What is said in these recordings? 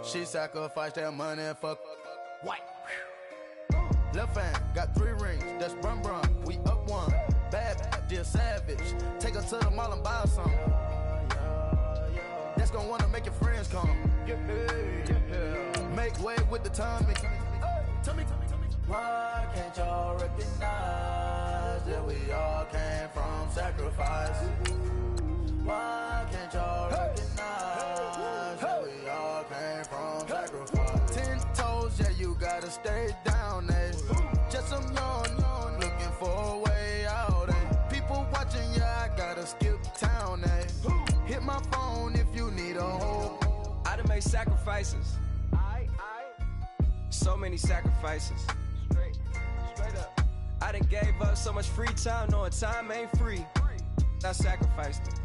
She sacrificed that money for white. Left hand got 3 rings. That's brum brum. We up one. Bad, dear savage. Take her to the mall and buy some. That's gonna wanna make your friends come. Make way with the timing. Tell me. Why can't y'all recognize that we all came from sacrifice? Why can't y'all recognize that we all came from sacrifice? 10 toes, yeah, you gotta stay down, eh? Just some yawn, looking for a way out, eh? People watching, yeah, I gotta skip town, eh? Hit my phone if you need a hold. I done made sacrifices. So many sacrifices. Straight up. I done gave up so much free time, knowing time ain't free. I sacrificed it.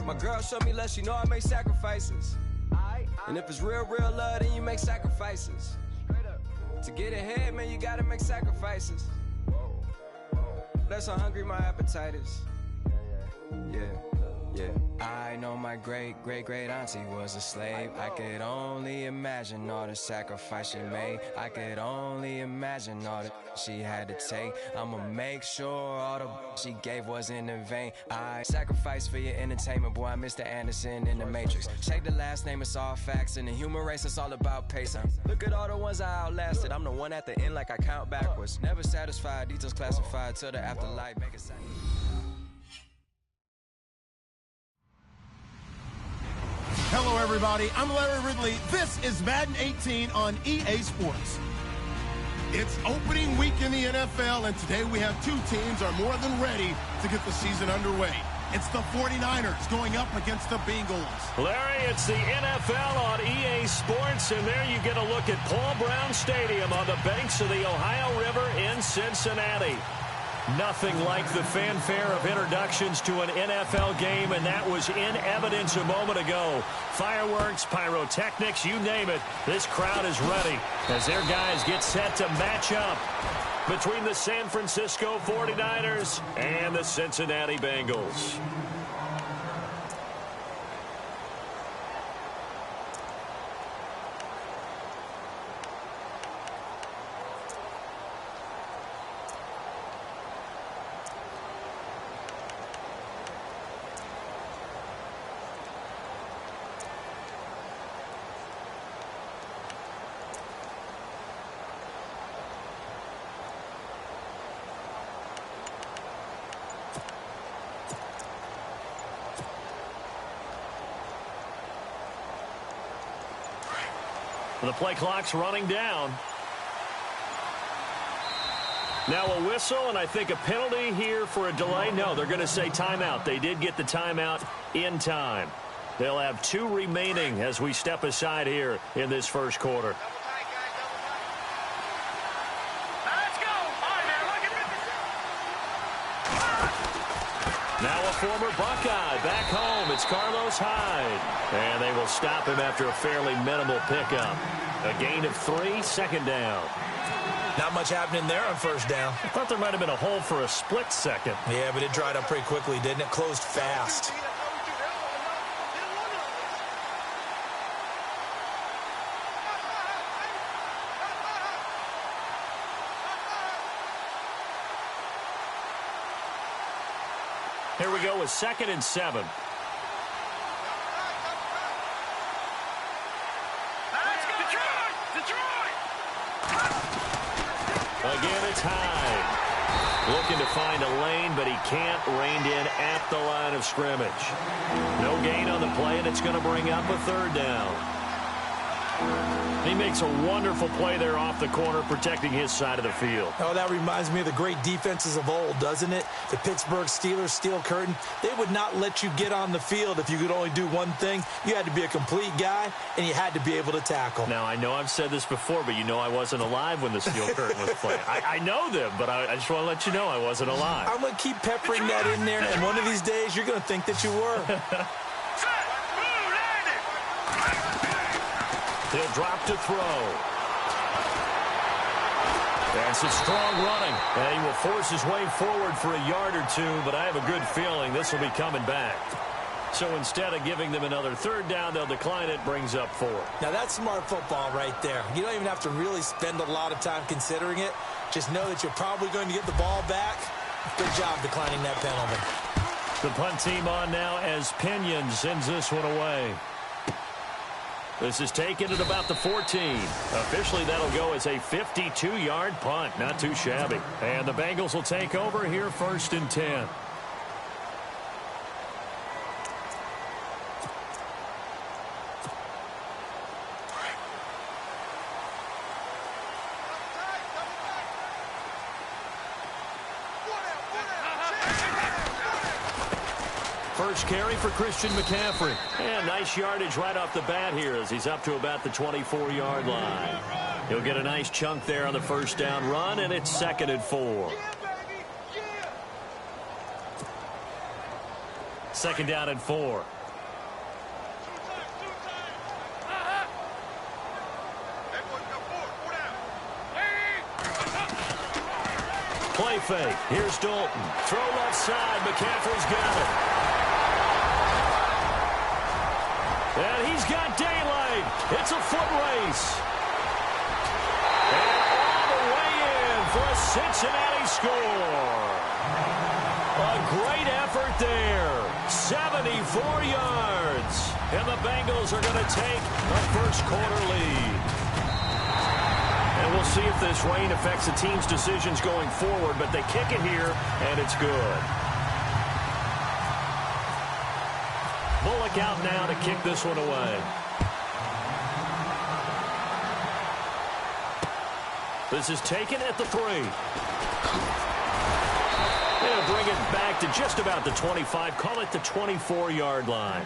My girl showed me love, she know I make sacrifices. And if it's real love, then you make sacrifices. To get ahead, man, you gotta make sacrifices. That's how hungry my appetite is. Yeah. I know my great auntie was a slave. I could only imagine all the sacrifice she made. I could only imagine all that she had to take. I'ma make sure all the she gave wasn't in vain. I sacrifice for your entertainment, boy. I'm Mr. Anderson in the Matrix. Check the last name, it's all facts. In the human race, it's all about pacing. Look at all the ones I outlasted. I'm the one at the end like I count backwards. Never satisfied, details classified till the afterlife. Make a sacrifice. Hello, everybody. I'm Larry Ridley. This is Madden 18 on EA Sports. It's opening week in the NFL, and today we have 2 teams are more than ready to get the season underway. It's the 49ers going up against the Bengals. Larry, it's the NFL on EA Sports, and there you get a look at Paul Brown Stadium on the banks of the Ohio River in Cincinnati. Nothing like the fanfare of introductions to an NFL game, and that was in evidence a moment ago. Fireworks, pyrotechnics, you name it. This crowd is ready as their guys get set to match up between the San Francisco 49ers and the Cincinnati Bengals. The play clock's running down. Now a whistle, and I think a penalty here for a delay. No, they're going to say timeout. They did get the timeout in time. They'll have 2 remaining as we step aside here in this first quarter. Now a former Buckeye back home. It's Carlos Hyde. And they will stop him after a fairly minimal pickup. A gain of 3, second down. Not much happening there on first down. I thought there might have been a hole for a split second. Yeah, but it dried up pretty quickly, didn't it? Closed fast. Here we go with 2nd and 7. Again, it's Hyde. Looking to find a lane, but he can't. Reined in at the line of scrimmage. No gain on the play, and it's going to bring up a 3rd down. He makes a wonderful play there off the corner, protecting his side of the field. Oh, that reminds me of the great defenses of old, doesn't it? The Pittsburgh Steelers, Steel Curtain. They would not let you get on the field if you could only do one thing. You had to be a complete guy, and you had to be able to tackle. Now, I know I've said this before, but you know I wasn't alive when the Steel Curtain was playing. I know them, but I just want to let you know I wasn't alive. I'm going to keep peppering that in there, and one of these days you're going to think that you were. He'll drop to throw. That's a strong running. And he will force his way forward for a yard or 2, but I have a good feeling this will be coming back. So instead of giving them another third down, they'll decline it, brings up 4. Now, that's smart football right there. You don't even have to really spend a lot of time considering it. Just know that you're probably going to get the ball back. Good job declining that penalty. The punt team on now as Pinion sends this one away. This is taken at about the 14. Officially, that'll go as a 52-yard punt. Not too shabby. And the Bengals will take over here 1st and 10. First carry for Christian McCaffrey. And nice yardage right off the bat here as he's up to about the 24-yard line. He'll get a nice chunk there on the first down run, and it's 2nd and 4. 2nd down and 4. Play fake. Here's Dalton. Throw left side. McCaffrey's got it. And he's got daylight. It's a foot race. And all the way in for a Cincinnati score. A great effort there. 74 yards. And the Bengals are going to take a first-quarter lead. And we'll see if this rain affects the team's decisions going forward, but they kick it here, and it's good. Bullock out now to kick this one away. This is taken at the 3. They'll bring it back to just about the 25. Call it the 24-yard line.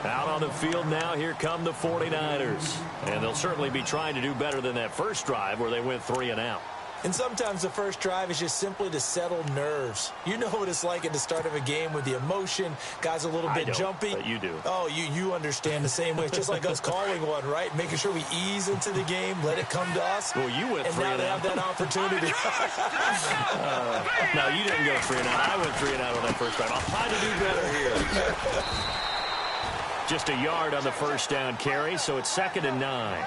Out on the field now, here come the 49ers. And they'll certainly be trying to do better than that first drive where they went 3 and out. And sometimes the first drive is just simply to settle nerves. You know what it's like at the start of a game with the emotion. Guys a little bit jumpy. But you do. Oh, you understand the same way. It's just like us calling one, right? Making sure we ease into the game, let it come to us. Well, you went 3 and out. And now they have that opportunity. No, you didn't go 3 and out. I went 3 and out on that first drive. I'll try to do better here. Just a yard on the first down carry, so it's 2nd and 9.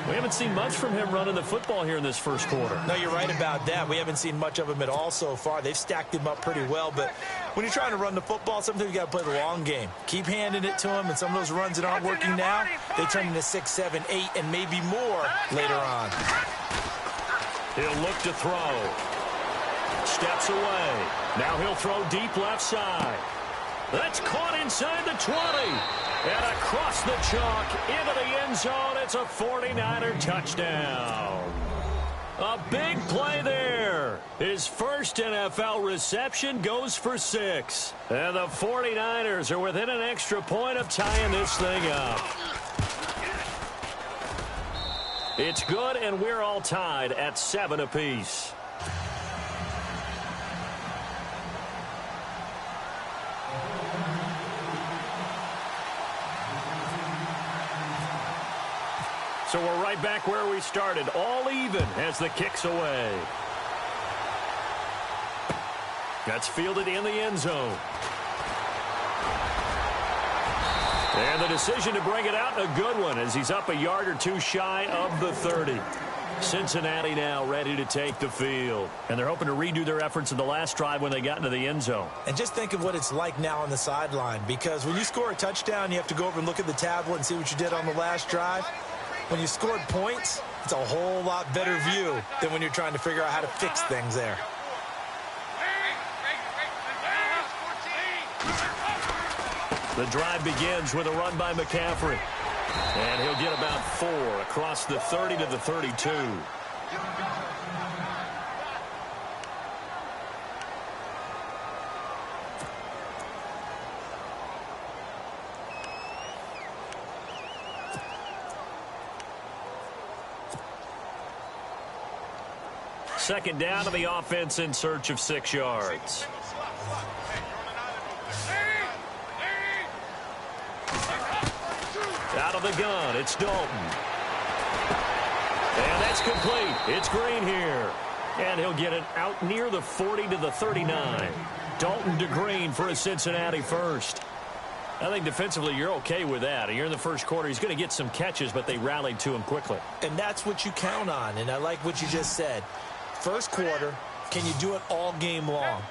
We haven't seen much from him running the football here in this first quarter. No, you're right about that. We haven't seen much of him at all so far. They've stacked him up pretty well, but when you're trying to run the football, sometimes you got to play the long game. Keep handing it to him, and some of those runs that aren't working now, they turn into 6, 7, 8, and maybe more later on. He'll look to throw. Steps away. Now he'll throw deep left side. That's caught inside the 20. And across the chalk into the end zone. It's a 49er touchdown. A big play there. His first NFL reception goes for 6. And the 49ers are within an extra point of tying this thing up. It's good, and we're all tied at 7 apiece. So we're right back where we started, all even as the kick's away. That's fielded in the end zone. And the decision to bring it out, a good one, as he's up a yard or 2 shy of the 30. Cincinnati now ready to take the field. And they're hoping to redo their efforts in the last drive when they got into the end zone. And just think of what it's like now on the sideline, because when you score a touchdown, you have to go over and look at the tablet and see what you did on the last drive. When you scored points, it's a whole lot better view than when you're trying to figure out how to fix things there. The drive begins with a run by McCaffrey. And he'll get about 4 across the 30 to the 32. Second down to the offense in search of 6 yards. Out of the gun, it's Dalton. And that's complete. It's Green here. And he'll get it out near the 40 to the 39. Dalton to Green for a Cincinnati first. I think defensively you're okay with that. You're in the first quarter. He's going to get some catches, but they rallied to him quickly. And that's what you count on, and I like what you just said. First quarter, can you do it all game long?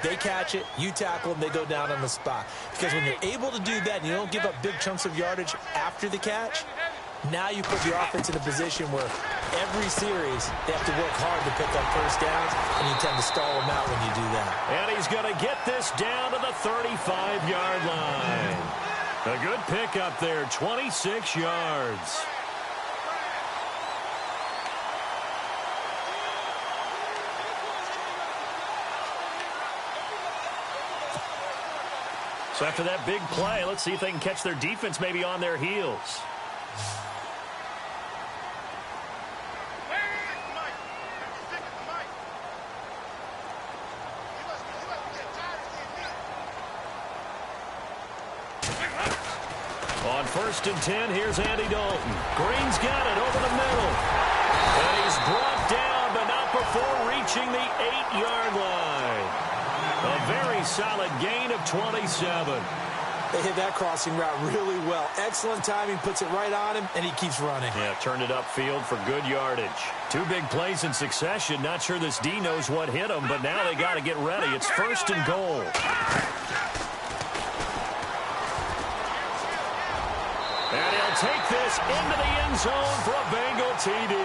They catch it, you tackle them, they go down on the spot. Because when you're able to do that and you don't give up big chunks of yardage after the catch, now you put the offense in a position where every series they have to work hard to pick up first downs, and you tend to stall them out when you do that. And he's going to get this down to the 35-yard line. A good pickup there, 26 yards. So after that big play, let's see if they can catch their defense maybe on their heels. On 1st and 10, here's Andy Dalton. Green's got it over the middle. And he's brought down, but not before reaching the 8-yard line. A very solid gain of 27. They hit that crossing route really well. Excellent timing, puts it right on him, and he keeps running. Yeah, turned it upfield for good yardage. 2 big plays in succession. Not sure this D knows what hit him, but now they got to get ready. It's 1st and goal. And he'll take this into the end zone for a Bengal TD.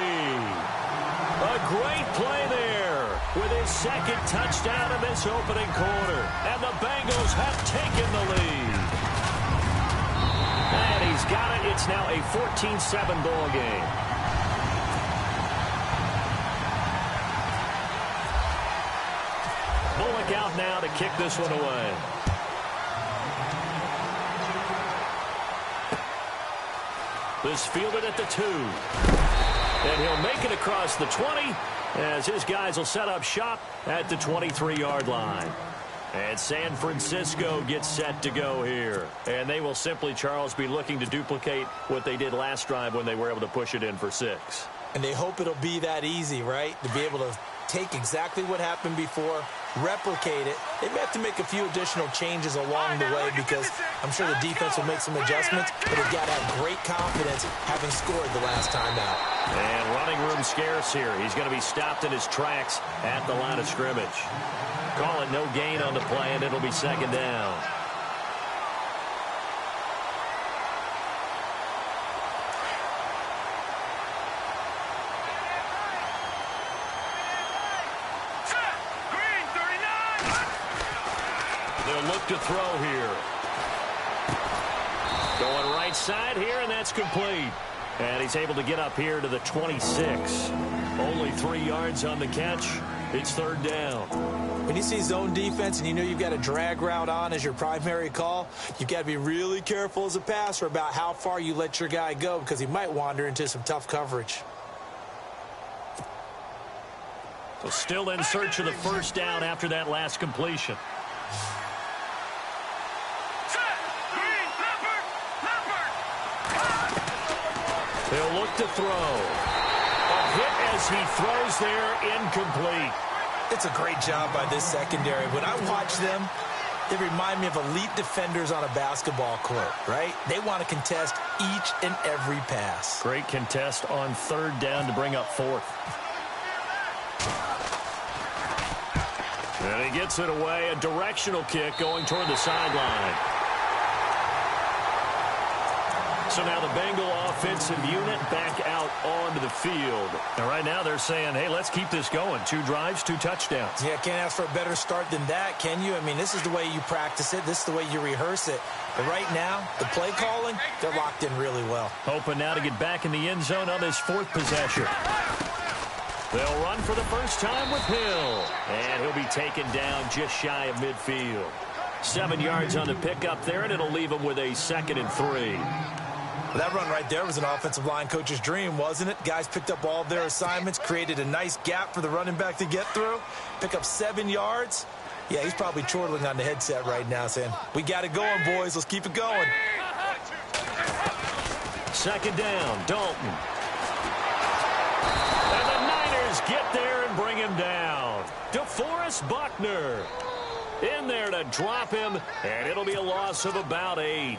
A great play there with his 2nd touchdown in this opening quarter. And the Bengals have taken the lead. And he's got it. It's now a 14-7 ball game. Bullock out now to kick this one away. This fielded at the 2. And he'll make it across the 20 as his guys will set up shop at the 23-yard line. And San Francisco gets set to go here. And they will simply, Charles, be looking to duplicate what they did last drive when they were able to push it in for 6. And they hope it'll be that easy, right? To be able to take exactly what happened before, replicate it. They may have to make a few additional changes along the way because I'm sure the defense will make some adjustments, but they've got to have great confidence having scored the last time out. And running room scarce here. He's going to be stopped in his tracks at the line of scrimmage. Call it no gain on the play, and it'll be 2nd down. They'll look to throw here. Going right side here, and that's complete. And he's able to get up here to the 26. Only 3 yards on the catch. It's 3rd down. When you see zone defense and you know you've got a drag route on as your primary call, you've got to be really careful as a passer about how far you let your guy go because he might wander into some tough coverage. So still in search of the 1st down after that last completion. They'll look to throw. A hit as he throws there, incomplete. It's a great job by this secondary. When I watch them, they remind me of elite defenders on a basketball court, right? They want to contest each and every pass. Great contest on 3rd down to bring up 4th. And he gets it away. A directional kick going toward the sideline. So now the Bengal offensive unit back out onto the field. And right now they're saying, hey, let's keep this going. 2 drives, 2 touchdowns. Yeah, can't ask for a better start than that, can you? I mean, this is the way you practice it. This is the way you rehearse it. But right now, the play calling, they're locked in really well. Hoping now to get back in the end zone on this 4th possession. They'll run for the first time with Hill. And he'll be taken down just shy of midfield. 7 yards on the pickup there, and it'll leave him with a 2nd and 3. Well, that run right there was an offensive line coach's dream, wasn't it? Guys picked up all of their assignments, created a nice gap for the running back to get through, pick up 7 yards. Yeah, he's probably chortling on the headset right now saying, we got it going, boys. Let's keep it going. 2nd down, Dalton. And the Niners get there and bring him down. DeForest Buckner. In there to drop him, and it'll be a loss of about 8.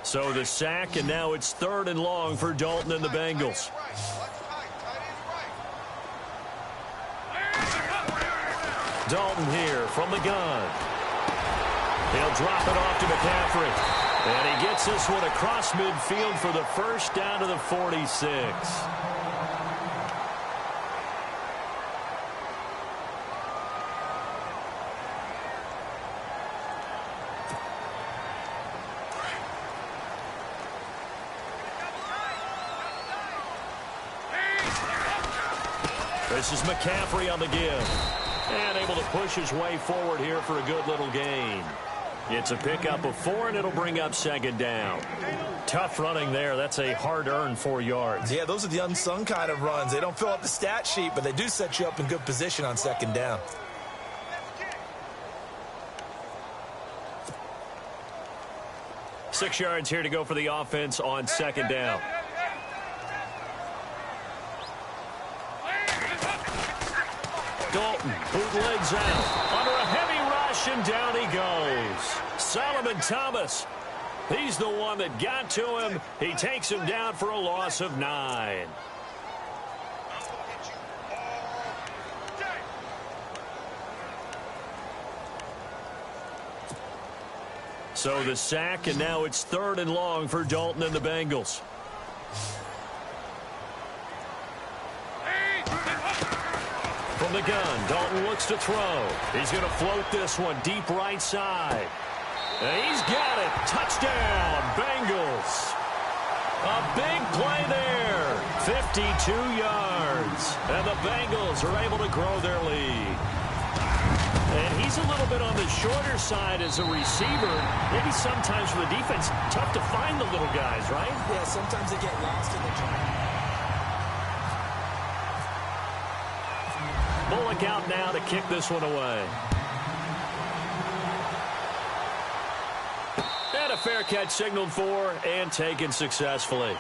So the sack, and now it's 3rd and long for Dalton and the Bengals. Dalton here from the gun. He'll drop it off to McCaffrey. And he gets this one across midfield for the first down to the 46. This is McCaffrey on the give. And able to push his way forward here for a good little gain. It's a pickup of 4, and it'll bring up 2nd down. Tough running there. That's a hard-earned 4 yards. Yeah, those are the unsung kind of runs. They don't fill up the stat sheet, but they do set you up in good position on 2nd down. Six yards here to go for the offense on 2nd down. Dalton bootlegs out under a heavy rush, and down he goes. Solomon Thomas, he's the one that got to him. He takes him down for a loss of 9. So the sack, and now it's 3rd and long for Dalton and the Bengals. From the gun, Dalton looks to throw. He's going to float this one deep right side. And he's got it. Touchdown, Bengals. A big play there. 52 yards. And the Bengals are able to grow their lead. And he's a little bit on the shorter side as a receiver. Maybe sometimes for the defense, tough to find the little guys, right? Yeah, sometimes they get lost in the jungle. Bullock out now to kick this one away. And a fair catch signaled for and taken successfully.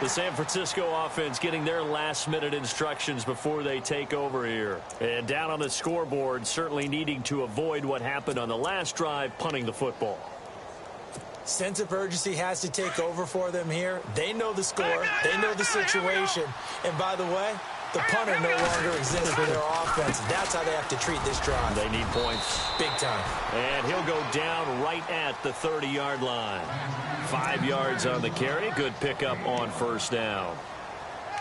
The San Francisco offense getting their last-minute instructions before they take over here. And down on the scoreboard, certainly needing to avoid what happened on the last drive, punting the football. Sense of urgency has to take over for them here. They know the score. They know the situation. And by the way, the punter no longer exists for their offense. That's how they have to treat this drive. They need points. Big time. And he'll go down right at the 30-yard line. 5 yards on the carry. Good pickup on 1st down.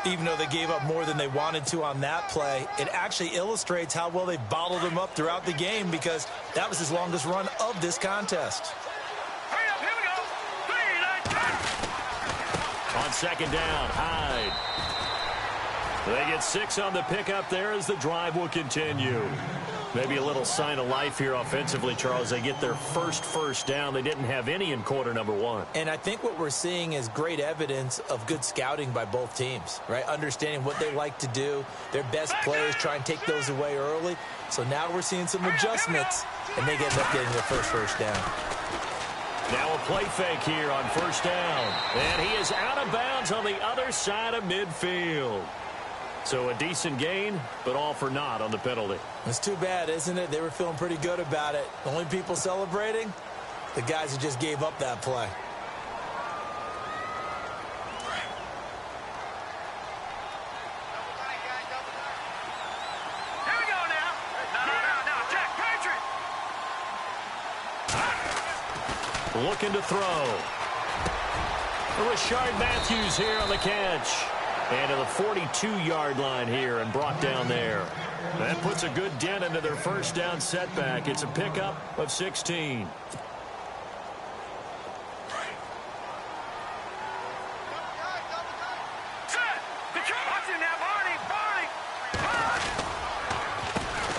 Even though they gave up more than they wanted to on that play, it actually illustrates how well they bottled them up throughout the game, because that was his longest run of this contest. On 2nd down, Hyde. They get 6 on the pickup there as the drive will continue. Maybe a little sign of life here offensively, Charles. They get their first down. They didn't have any in quarter number 1. And I think what we're seeing is great evidence of good scouting by both teams, right? Understanding what they like to do, their best plays, try and take those away early. So now we're seeing some adjustments, and they end up getting their first down. Now a play fake here on 1st down. And he is out of bounds on the other side of midfield. So a decent gain, but all for naught on the penalty. It's too bad, isn't it? They were feeling pretty good about it. The only people celebrating, the guys who just gave up that play. Here we go now. No, Jack Patriot. Looking to throw. Rashard Matthews here on the catch. And to the 42-yard line here and brought down there. That puts a good dent into their 1st down setback. It's a pickup of 16.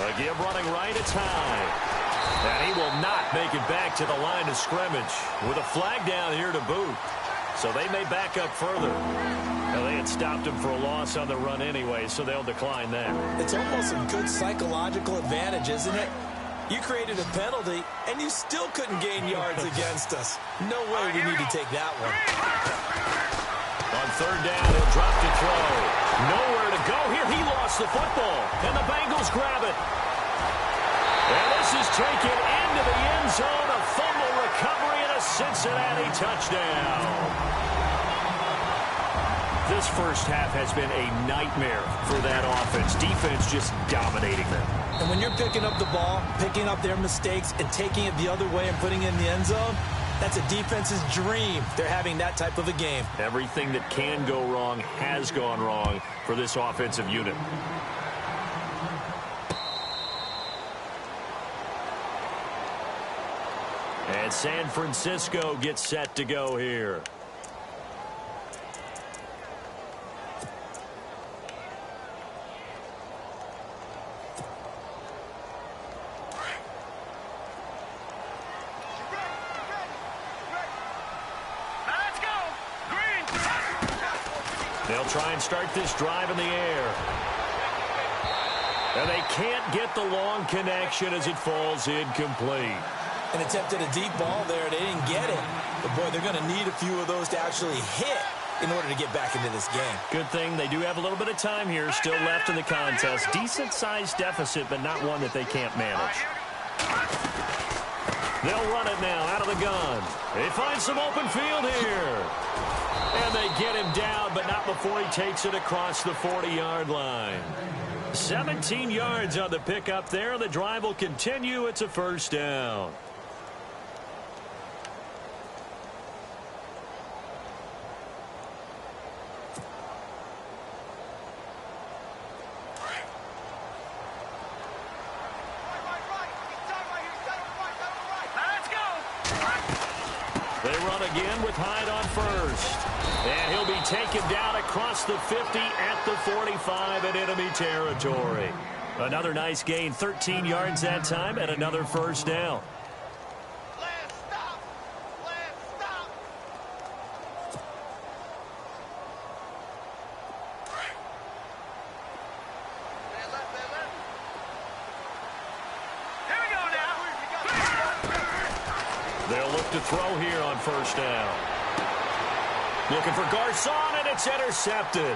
A give running right, it's high. And he will not make it back to the line of scrimmage with a flag down here to boot. So they may back up further. Now, they had stopped him for a loss on the run anyway, so they'll decline that. It's almost a good psychological advantage, isn't it? You created a penalty, and you still couldn't gain yards against us. No way we need to take that one. On third down, he'll drop to throw. Nowhere to go here. He lost the football, and the Bengals grab it. And this is taken into the end zone. A fumble recovery and a Cincinnati touchdown. This first half has been a nightmare for that offense. Defense just dominating them. And when you're picking up the ball, picking up their mistakes, and taking it the other way and putting it in the end zone, that's a defense's dream. They're having that type of a game. Everything that can go wrong has gone wrong for this offensive unit. And San Francisco gets set to go here. They'll try and start this drive in the air. And they can't get the long connection as it falls incomplete. And attempted a deep ball there. They didn't get it. But, boy, they're going to need a few of those to actually hit in order to get back into this game. Good thing they do have a little bit of time here still left in the contest. Decent-sized deficit, but not one that they can't manage. They'll run it now out of the gun. They find some open field here. And they get him down, but not before he takes it across the 40-yard line. 17 yards on the pickup there. The drive will continue. It's a first down. They run again with Hyde on first. And he'll be taken down across the 50 at the 45 in enemy territory. Another nice gain, 13 yards that time, and another first down. They'll look to throw here on first down. Looking for Garcon, and it's intercepted.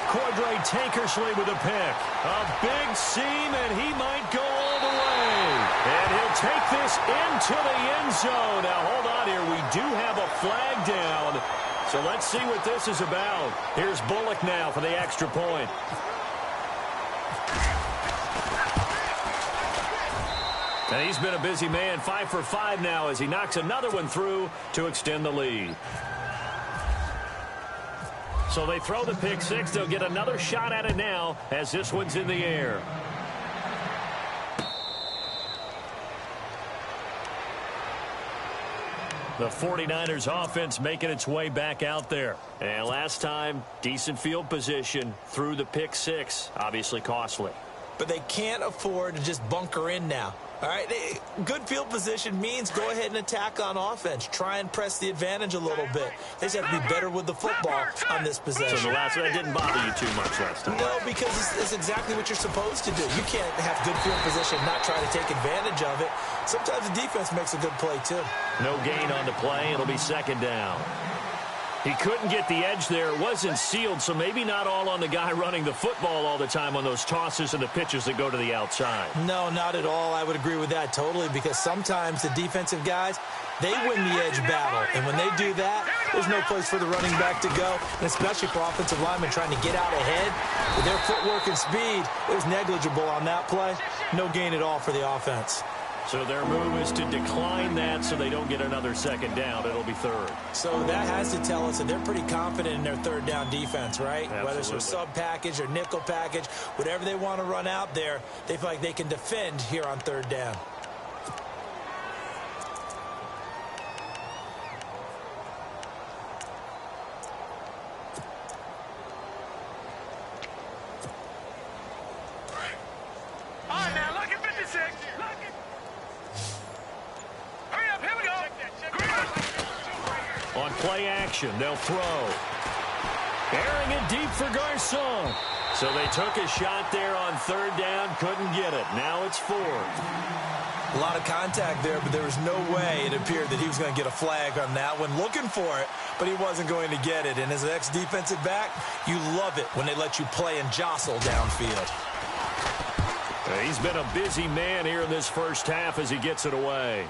Cordray Tankersley with a pick. A big seam, and he might go all the way. And he'll take this into the end zone. Now, hold on here. We do have a flag down. So let's see what this is about. Here's Bullock now for the extra point. And he's been a busy man, 5 for 5 now as he knocks another one through to extend the lead. So they throw the pick six. They'll get another shot at it now as this one's in the air. The 49ers offense making its way back out there. And last time, decent field position through the pick six. Obviously costly. But they can't afford to just bunker in now. All right, good field position means go ahead and attack on offense. Try and press the advantage a little bit. They just have to be better with the football on this possession. So the last one didn't bother you too much last time. No, because it's exactly what you're supposed to do. You can't have good field position and not try to take advantage of it. Sometimes the defense makes a good play, too. No gain on the play. It'll be second down. He couldn't get the edge there. It wasn't sealed, so maybe not all on the guy running the football all the time on those tosses and the pitches that go to the outside. No, not at all. I would agree with that totally because sometimes the defensive guys, they win the edge battle. And when they do that, there's no place for the running back to go, and especially for offensive linemen trying to get out ahead. With their footwork and speed, it was negligible on that play. No gain at all for the offense. So their move is to decline that so they don't get another second down. It'll be third. So that has to tell us that they're pretty confident in their third down defense, right? Absolutely. Whether it's a sub package or nickel package, whatever they want to run out there, they feel like they can defend here on third down. On play action, they'll throw. Airing it deep for Garcon. So they took a shot there on third down, couldn't get it. Now it's fourth. A lot of contact there, but there was no way it appeared that he was going to get a flag on that one. Looking for it, but he wasn't going to get it. And as an ex-defensive back, you love it when they let you play and jostle downfield. He's been a busy man here in this first half as he gets it away.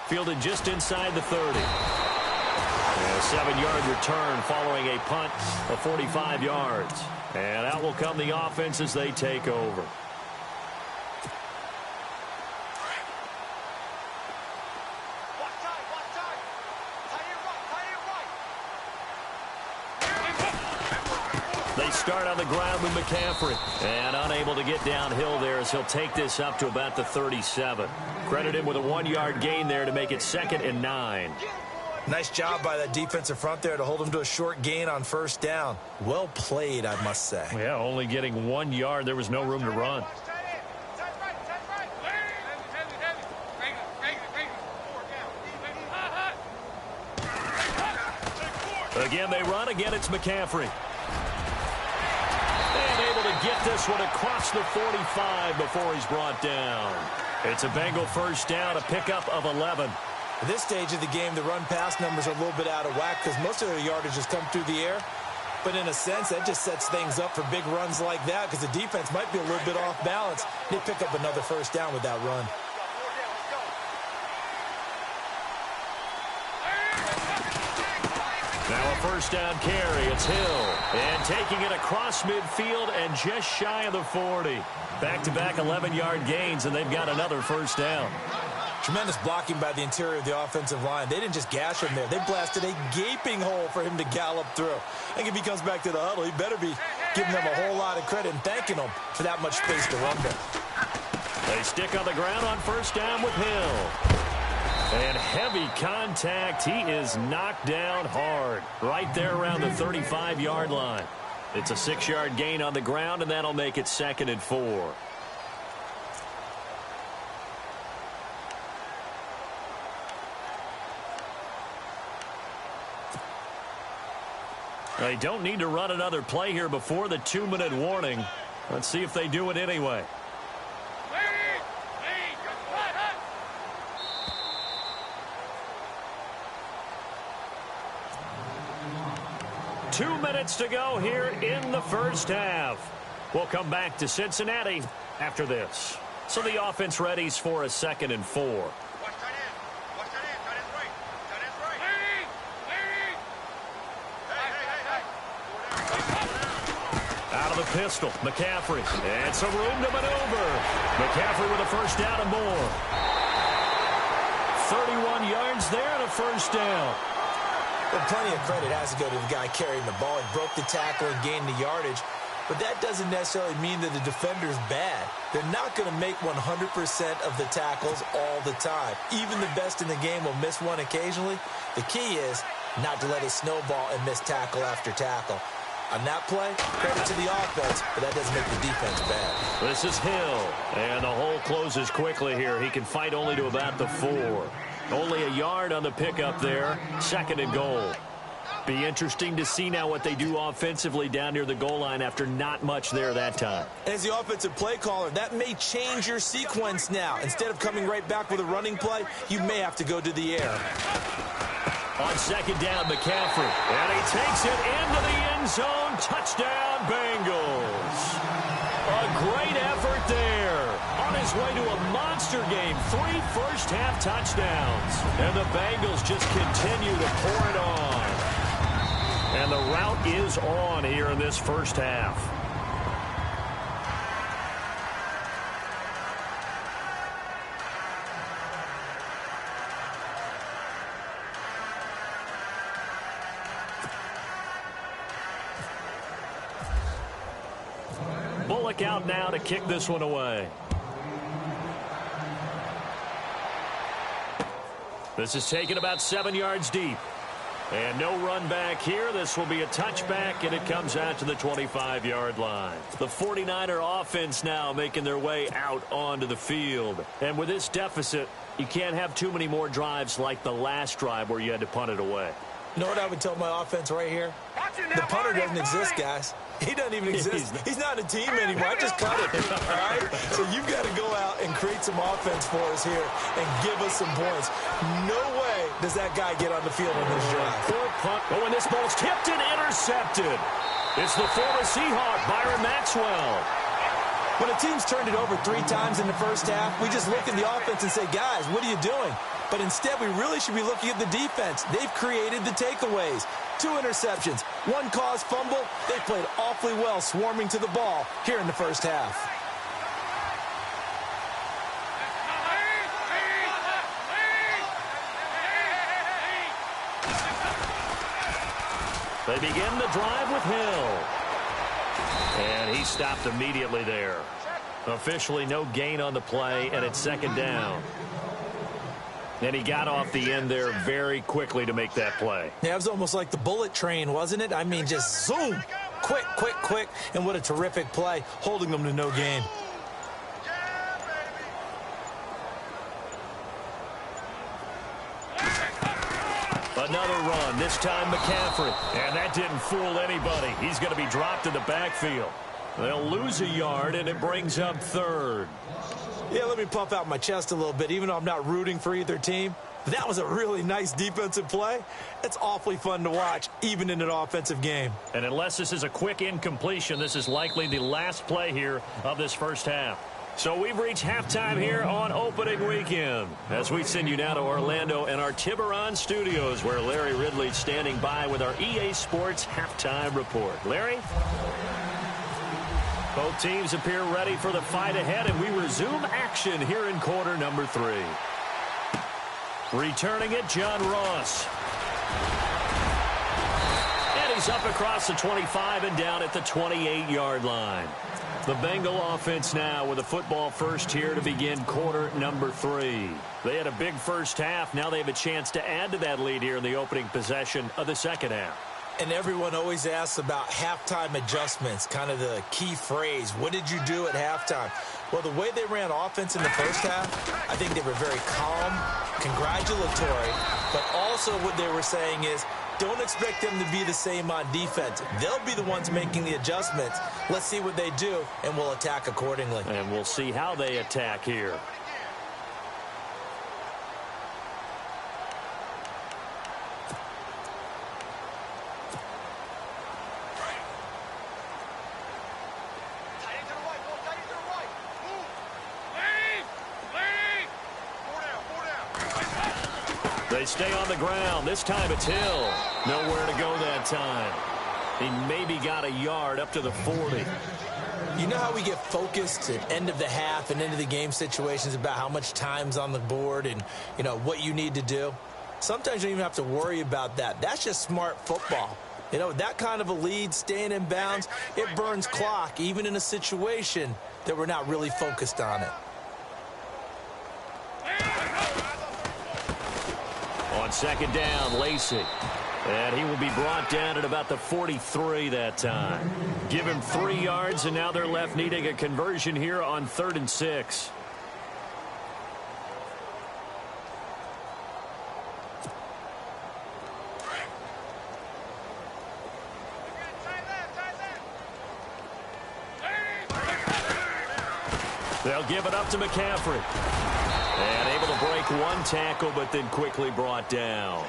Fielded just inside the 30. And a 7-yard return following a punt of 45 yards. And out will come the offense as they take over. They start on the ground with McCaffrey. And unable to get downhill there as he'll take this up to about the 37. Credit him with a 1-yard gain there to make it 2nd and 9. Nice job by that defensive front there to hold him to a short gain on first down. Well played, I must say. Yeah, only getting 1 yard. There was no room to run. Again, they run. Again, it's McCaffrey. And able to get this one across the 45 before he's brought down. It's a Bengal first down, a pickup of 11. At this stage of the game, the run-pass numbers are a little bit out of whack because most of their yardage has come through the air. But in a sense, that just sets things up for big runs like that because the defense might be a little bit off balance. They pick up another first down with that run. Now a first down carry. It's Hill. And taking it across midfield and just shy of the 40. Back-to-back 11-yard gains, and they've got another first down. Tremendous blocking by the interior of the offensive line. They didn't just gash him there. They blasted a gaping hole for him to gallop through. I think if he comes back to the huddle, he better be giving them a whole lot of credit and thanking them for that much space to run there. They stick on the ground on first down with Hill. And heavy contact. He is knocked down hard right there around the 35-yard line. It's a 6-yard gain on the ground, and that'll make it 2nd and 4. They don't need to run another play here before the 2-minute warning. Let's see if they do it anyway. 2 minutes to go here in the first half. We'll come back to Cincinnati after this. So the offense readies for a 2nd and 4. Out of the pistol, McCaffrey. And some room to maneuver. McCaffrey with a first down and more. 31 yards there and a first down. Well, plenty of credit has to go to the guy carrying the ball. He broke the tackle and gained the yardage. But that doesn't necessarily mean that the defender's bad. They're not going to make 100% of the tackles all the time. Even the best in the game will miss one occasionally. The key is not to let it snowball and miss tackle after tackle. On that play, credit to the offense, but that doesn't make the defense bad. This is Hill, and the hole closes quickly here. He can fight only to about the 4. Only a yard on the pickup there. 2nd and goal. Be interesting to see now what they do offensively down near the goal line after not much there that time. As the offensive play caller, that may change your sequence now. Instead of coming right back with a running play, you may have to go to the air. On 2nd down, McCaffrey. And he takes it into the end zone. Touchdown, Bengals. A great effort there. On his way to a monster game. 3 first-half touchdowns. And the Bengals just continue to pour it on. And the route is on here in this first half. Bullock out now to kick this one away. This is taken about 7 yards deep. And no run back here. This will be a touchback, and it comes out to the 25-yard line. The 49er offense now making their way out onto the field. And with this deficit, you can't have too many more drives like the last drive where you had to punt it away. You know what I would tell my offense right here? The punter doesn't exist, guys. He doesn't even exist. He's not a team anymore. I just cut it. All right? So you've got to go out and create some offense for us here and give us some points. No way does that guy get on the field on this drive. Poor punt. Oh, and this ball's tipped and intercepted. It's the former Seahawk, Byron Maxwell. When a team's turned it over 3 times in the first half, we just look at the offense and say, guys, what are you doing? But instead, we really should be looking at the defense. They've created the takeaways. 2 interceptions, 1 caused fumble. They played awfully well swarming to the ball here in the first half. They begin the drive with Hill. And he stopped immediately there. Officially no gain on the play, and it's second down. And he got off the end there very quickly to make that play. Yeah, it was almost like the bullet train, wasn't it? I mean, just zoom. Quick, quick, quick. And what a terrific play, holding them to no gain. Another run, this time McCaffrey. And that didn't fool anybody. He's going to be dropped in the backfield. They'll lose a yard, and it brings up third. Yeah, let me puff out my chest a little bit, even though I'm not rooting for either team. That was a really nice defensive play. It's awfully fun to watch, even in an offensive game. And unless this is a quick incompletion, this is likely the last play here of this first half. So we've reached halftime here on opening weekend as we send you now to Orlando and our Tiburon studios, where Larry Ridley's standing by with our EA Sports halftime report. Larry? Both teams appear ready for the fight ahead, and we resume action here in quarter number 3. Returning it, John Ross. And he's up across the 25 and down at the 28-yard line. The Bengal offense now with a football first here to begin quarter number 3. They had a big first half. Now they have a chance to add to that lead here in the opening possession of the second half. And everyone always asks about halftime adjustments, kind of the key phrase. What did you do at halftime? Well, the way they ran offense in the first half, I think they were very calm, congratulatory, but also what they were saying is, don't expect them to be the same on defense. They'll be the ones making the adjustments. Let's see what they do, and we'll attack accordingly. And we'll see how they attack here. They stay on the ground. This time it's Hill. Nowhere to go that time. He maybe got a yard up to the 40. You know how we get focused at end of the half and into the game situations about how much time's on the board and, you know, what you need to do? Sometimes you don't even have to worry about that. That's just smart football. You know, that kind of a lead, staying in bounds, it burns clock, even in a situation that we're not really focused on it. On second down, Lacey. And he will be brought down at about the 43 that time. Give him 3 yards, and now they're left needing a conversion here on 3rd and 6. They'll give it up to McCaffrey. And able to break 1 tackle, but then quickly brought down.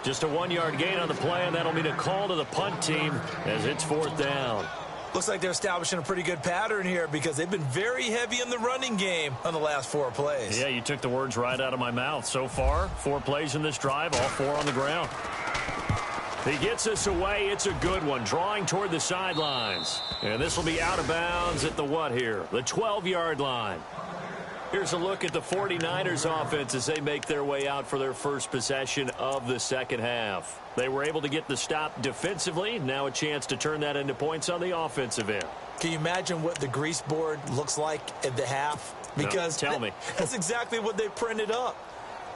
Just a 1-yard gain on the play, and that'll mean a call to the punt team as it's 4th down. Looks like they're establishing a pretty good pattern here because they've been very heavy in the running game on the last 4 plays. Yeah, you took the words right out of my mouth. So far, 4 plays in this drive, all 4 on the ground. He gets us away. It's a good one, drawing toward the sidelines. And this will be out of bounds at the what here? The 12-yard line. Here's a look at the 49ers offense as they make their way out for their first possession of the second half. They were able to get the stop defensively. Now a chance to turn that into points on the offensive end. Can you imagine what the grease board looks like at the half? Because no, tell me. That's exactly what they printed up.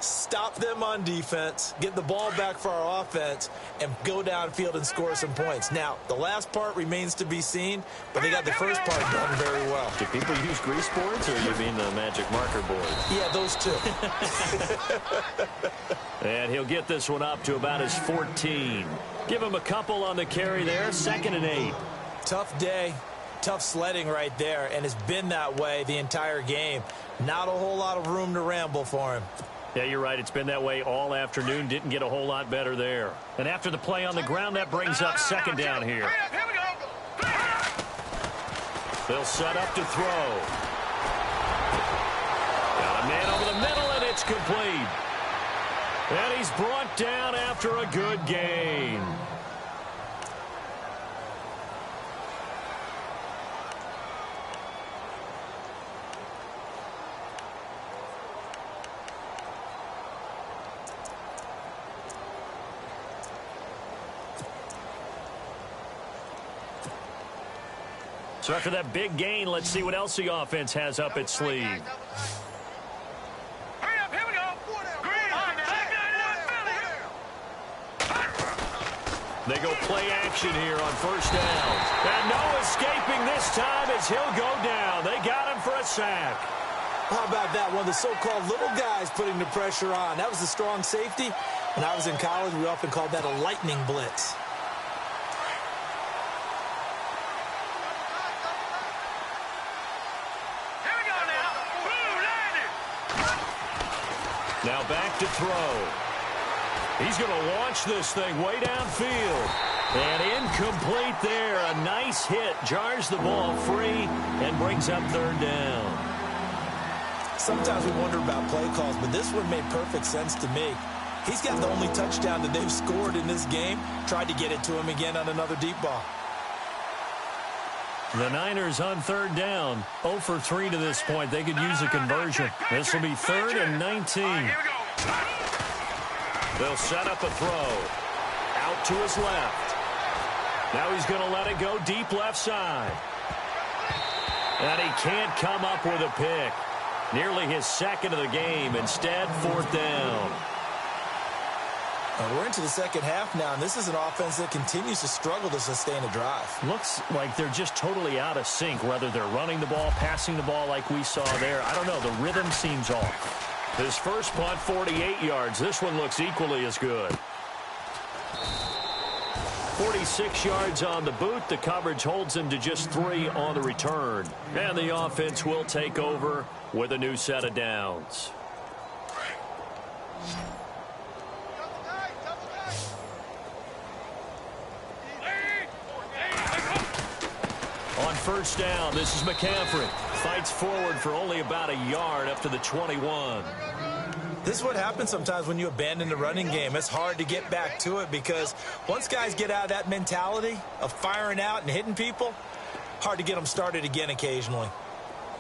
Stop them on defense, get the ball back for our offense, and go downfield and score some points. Now, the last part remains to be seen, but they got the first part done very well. Do people use grease boards, or you mean the magic marker board? Yeah, those two. And he'll get this one up to about his 14. Give him a couple on the carry there, 2nd and 8. Tough day, tough sledding right there, and it's been that way the entire game. Not a whole lot of room to ramble for him. Yeah, you're right. It's been that way all afternoon. Didn't get a whole lot better there. And after the play on the ground, that brings up second down here. They'll set up to throw. Got a man over the middle, and it's complete. And he's brought down after a good gain. So after that big gain, let's see what else the offense has up its sleeve. Hurry up, here we go. They go play action here on first down. And no escaping this time as he'll go down. They got him for a sack. How about that? One of the so-called little guys putting the pressure on. That was a strong safety. When I was in college, we often called that a lightning blitz. Now back to throw. He's going to launch this thing way downfield. And incomplete there. A nice hit. Jars the ball free and brings up third down. Sometimes we wonder about play calls, but this one made perfect sense to me. He's got the only touchdown that they've scored in this game. Tried to get it to him again on another deep ball. The Niners on third down. 0 for 3 to this point. They could use a conversion. This will be 3rd and 19. They'll set up a throw. Out to his left. Now he's going to let it go deep left side. And he can't come up with a pick. Nearly his second of the game. Instead, 4th down. We're into the second half now, and this is an offense that continues to struggle to sustain a drive. Looks like they're just totally out of sync, whether they're running the ball, passing the ball like we saw there. I don't know. The rhythm seems off. His first punt, 48 yards. This one looks equally as good. 46 yards on the boot. The coverage holds him to just 3 on the return. And the offense will take over with a new set of downs. On first down, this is McCaffrey. Fights forward for only about a yard up to the 21. This is what happens sometimes when you abandon the running game. It's hard to get back to it because once guys get out of that mentality of firing out and hitting people, hard to get them started again occasionally.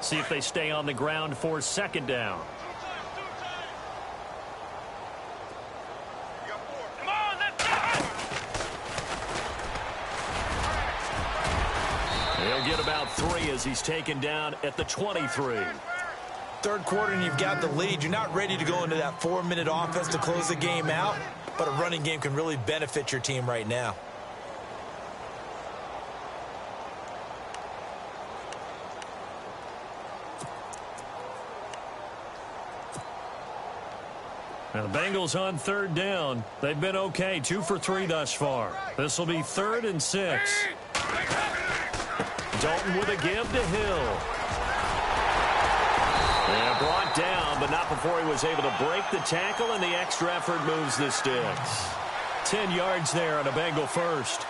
See if they stay on the ground for second down. He'll get about 3 as he's taken down at the 23. Third quarter and you've got the lead. You're not ready to go into that 4-minute offense to close the game out, but a running game can really benefit your team right now. Now the Bengals on third down. They've been okay, 2 for 3 thus far. This will be 3rd and 6. Dalton with a give to Hill. And brought down, but not before he was able to break the tackle, and the extra effort moves the sticks. 10 yards there on a Bengal first.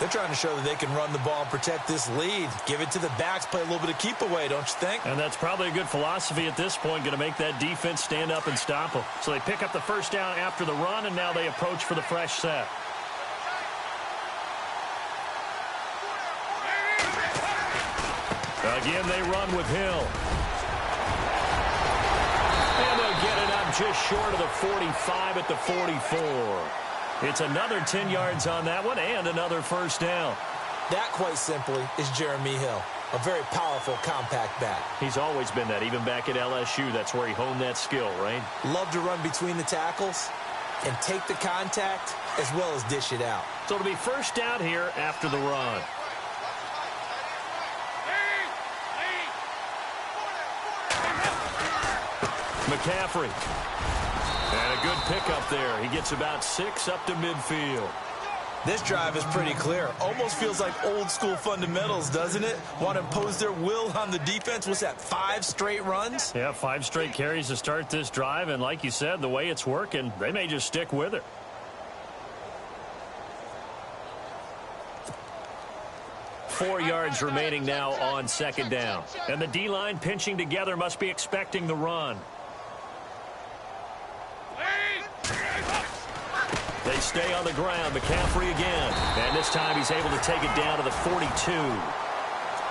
They're trying to show that they can run the ball and protect this lead. Give it to the backs, play a little bit of keep away, don't you think? And that's probably a good philosophy at this point, going to make that defense stand up and stop them. So they pick up the first down after the run, and now they approach for the fresh set. Again, they run with Hill. And they'll get it up just short of the 45 at the 44. It's another 10 yards on that one and another first down. That, quite simply, is Jeremy Hill. A very powerful, compact back. He's always been that, even back at LSU. That's where he honed that skill, right? Love to run between the tackles and take the contact as well as dish it out. So it'll be first down here after the run. McCaffrey. And a good pickup there. He gets about 6 up to midfield. This drive is pretty clear. Almost feels like old school fundamentals, doesn't it? Want to impose their will on the defense. What's that, 5 straight runs? Yeah, 5 straight carries to start this drive. And like you said, the way it's working, they may just stick with it. Four yards remaining now on second down. And the D-line pinching together must be expecting the run. They stay on the ground. McCaffrey again. And this time he's able to take it down to the 42.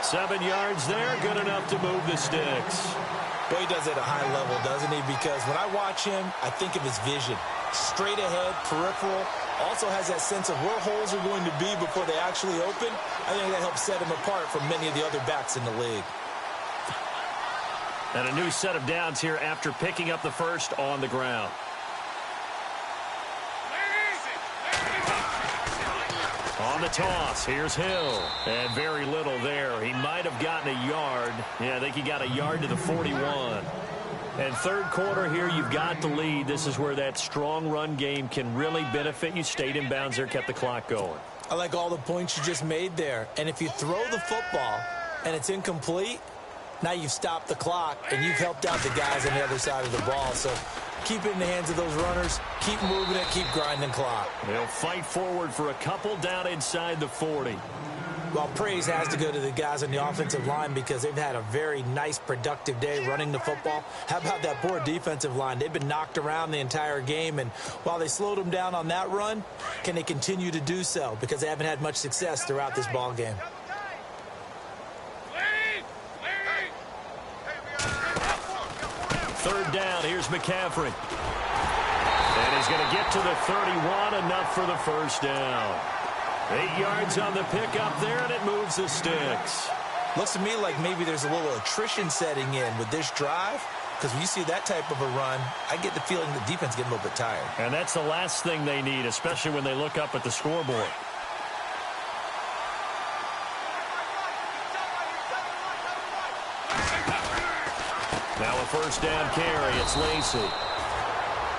7 yards there. Good enough to move the sticks. Boy, he does it at a high level, doesn't he? Because when I watch him, I think of his vision. Straight ahead, peripheral. Also has that sense of where holes are going to be before they actually open. I think that helps set him apart from many of the other backs in the league. And a new set of downs here after picking up the first on the ground. On the toss, here's Hill. And very little there. He might have gotten a yard. Yeah, I think he got a yard to the 41. And third quarter here, you've got the lead. This is where that strong run game can really benefit you. Stayed in bounds there, kept the clock going. I like all the points you just made there. And if you throw the football and it's incomplete, now you've stopped the clock and you've helped out the guys on the other side of the ball. So keep it in the hands of those runners. Keep moving it. Keep grinding clock. They'll fight forward for a couple down inside the 40. Well, praise has to go to the guys on the offensive line because they've had a very nice, productive day running the football. How about that poor defensive line? They've been knocked around the entire game, and while they slowed them down on that run, can they continue to do so? Because they haven't had much success throughout this ball game. Third down, here's McCaffrey. And he's going to get to the 31, enough for the first down. 8 yards on the pickup there, and it moves the sticks. Looks to me like maybe there's a little attrition setting in with this drive, because when you see that type of a run, I get the feeling the defense getting a little bit tired. And that's the last thing they need, especially when they look up at the scoreboard. Now a first down carry. It's Lacy.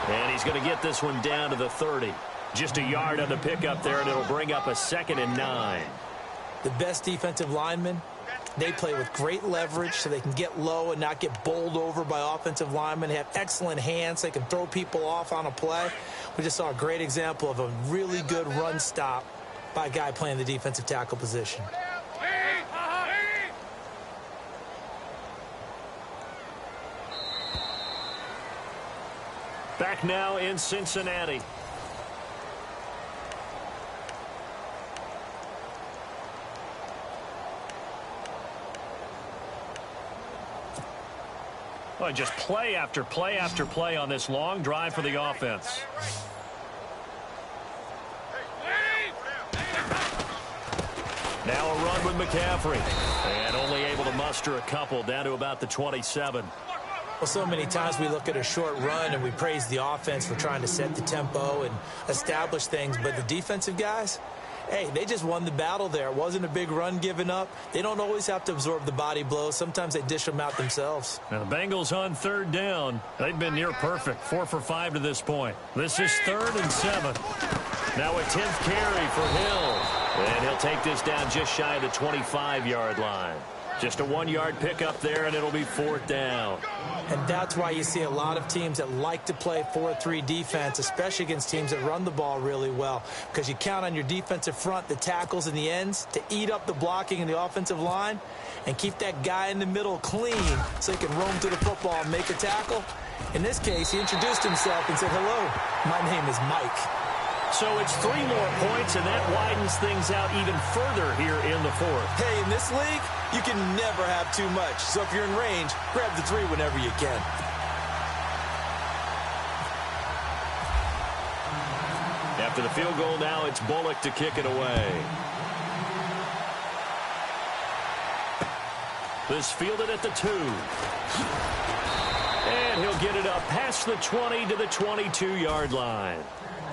And he's going to get this one down to the 30. Just a yard on the pickup there, and it'll bring up a 2nd and 9. The best defensive linemen, they play with great leverage so they can get low and not get bowled over by offensive linemen. They have excellent hands. They can throw people off on a play. We just saw a great example of a really good run stop by a guy playing the defensive tackle position. Back now in Cincinnati. Well, just play after play after play on this long drive for the offense. Now a run with McCaffrey. And only able to muster a couple down to about the 27. Well, so many times we look at a short run and we praise the offense for trying to set the tempo and establish things. But the defensive guys, hey, they just won the battle there. It wasn't a big run given up. They don't always have to absorb the body blows. Sometimes they dish them out themselves. Now the Bengals on third down. They've been near perfect. 4 for 5 to this point. This is 3rd and 7. Now a 10th carry for Hill. And he'll take this down just shy of the 25-yard line. Just a 1-yard pickup there, and it'll be 4th down. And that's why you see a lot of teams that like to play 4-3 defense, especially against teams that run the ball really well, because you count on your defensive front, the tackles and the ends, to eat up the blocking in the offensive line and keep that guy in the middle clean so he can roam to the football and make a tackle. In this case, he introduced himself and said, "Hello, my name is Mike." So it's 3 more points, and that widens things out even further here in the 4th. Hey, in this league, you can never have too much. So if you're in range, grab the 3 whenever you can. After the field goal now, it's Bullock to kick it away. This fielded at the 2. And he'll get it up past the 20 to the 22-yard line.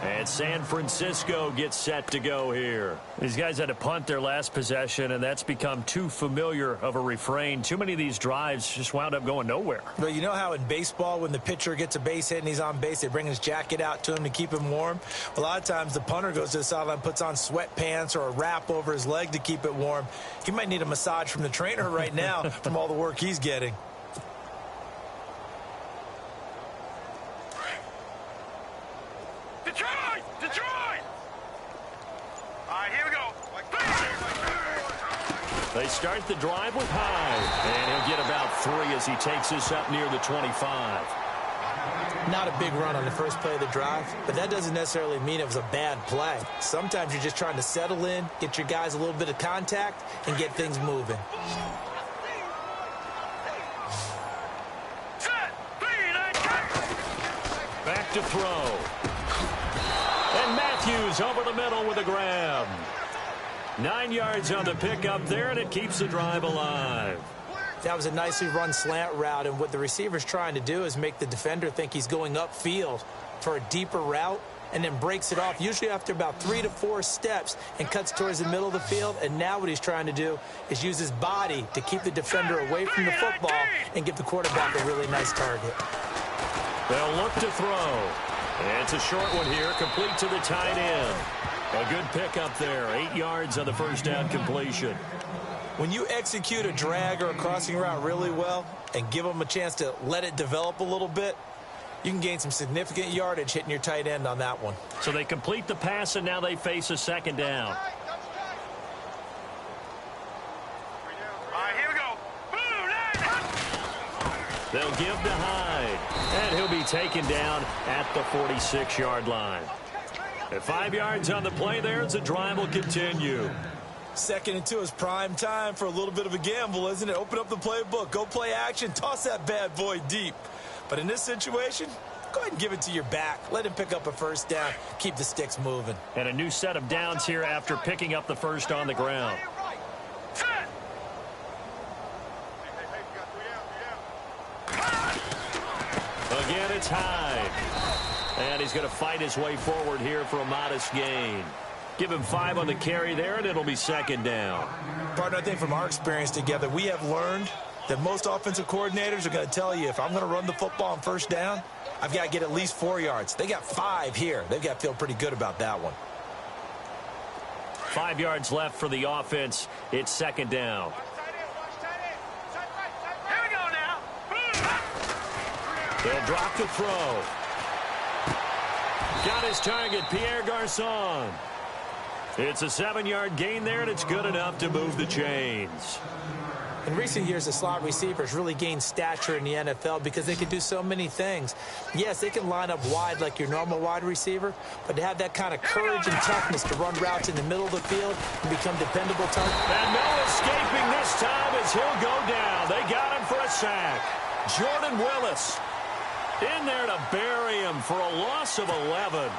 And San Francisco gets set to go here. These guys had to punt their last possession, and that's become too familiar of a refrain. Too many of these drives just wound up going nowhere. Well, you know how in baseball when the pitcher gets a base hit and he's on base, they bring his jacket out to him to keep him warm? A lot of times the punter goes to the sideline, puts on sweatpants or a wrap over his leg to keep it warm. He might need a massage from the trainer right now from all the work he's getting. Detroit! All right, here we go. They start the drive with Hyde, and he'll get about 3 as he takes us up near the 25. Not a big run on the first play of the drive, but that doesn't necessarily mean it was a bad play. Sometimes you're just trying to settle in, get your guys a little bit of contact, and get things moving. Back to throw. And Matthews over the middle with a grab. 9 yards on the pickup there, and it keeps the drive alive. That was a nicely run slant route, and what the receiver's trying to do is make the defender think he's going upfield for a deeper route and then breaks it off, usually after about 3 to 4 steps, and cuts towards the middle of the field. And now what he's trying to do is use his body to keep the defender away from the football and give the quarterback a really nice target. They'll look to throw. And it's a short one here, complete to the tight end. A good pickup there, 8 yards on the first down completion. When you execute a drag or a crossing route really well and give them a chance to let it develop a little bit, you can gain some significant yardage hitting your tight end on that one. So they complete the pass, and now they face a second down. All right, here we go. They'll give to Hyde, and he'll be taken down at the 46-yard line. At 5 yards on the play there, as the drive will continue. 2nd and 2 is prime time for a little bit of a gamble, isn't it? Open up the playbook, go play action, toss that bad boy deep. But in this situation, go ahead and give it to your back. Let him pick up a first down, keep the sticks moving. And a new set of downs here after picking up the first on the ground. Again, it's Hyde. And he's going to fight his way forward here for a modest gain. Give him 5 on the carry there, and it'll be second down. Partner, I think from our experience together, we have learned that most offensive coordinators are going to tell you, if I'm going to run the football on first down, I've got to get at least 4 yards. They got 5 here. They've got to feel pretty good about that one. 5 yards left for the offense. It's second down. Here we go now. They'll drop to throw. Got his target, Pierre Garçon. It's a 7-yard gain there, and it's good enough to move the chains. In recent years, the slot receivers really gained stature in the NFL because they can do so many things. Yes, they can line up wide like your normal wide receiver, but to have that kind of courage and toughness to run routes in the middle of the field and become dependable targets. And no escaping this time as he'll go down. They got him for a sack. Jordan Willis in there to bury him for a loss of 11.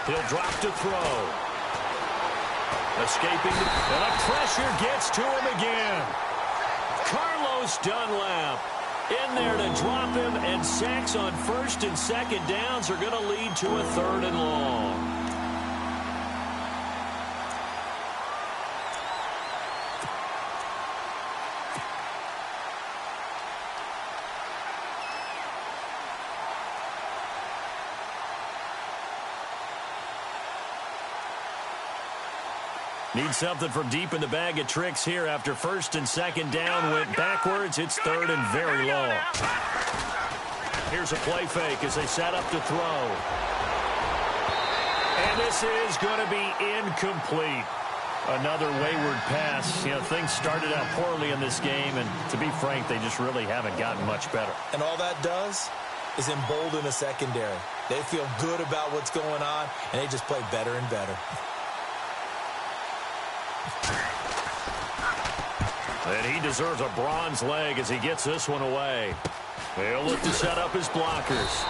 He'll drop to throw. Escaping, and the pressure gets to him again. Carlos Dunlap in there to drop him, and sacks on first and second downs are going to lead to a 3rd and long. Need something from deep in the bag of tricks here after first and second down went backwards. It's 3rd and very long. Here's a play fake as they set up to throw. And this is going to be incomplete. Another wayward pass. You know, things started out poorly in this game, and to be frank, they just really haven't gotten much better. And all that does is embolden the secondary. They feel good about what's going on, and they just play better and better. And he deserves a bronze leg as he gets this one away. They'll look to set up his blockers.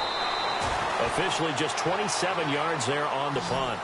Officially just 27 yards there on the punt.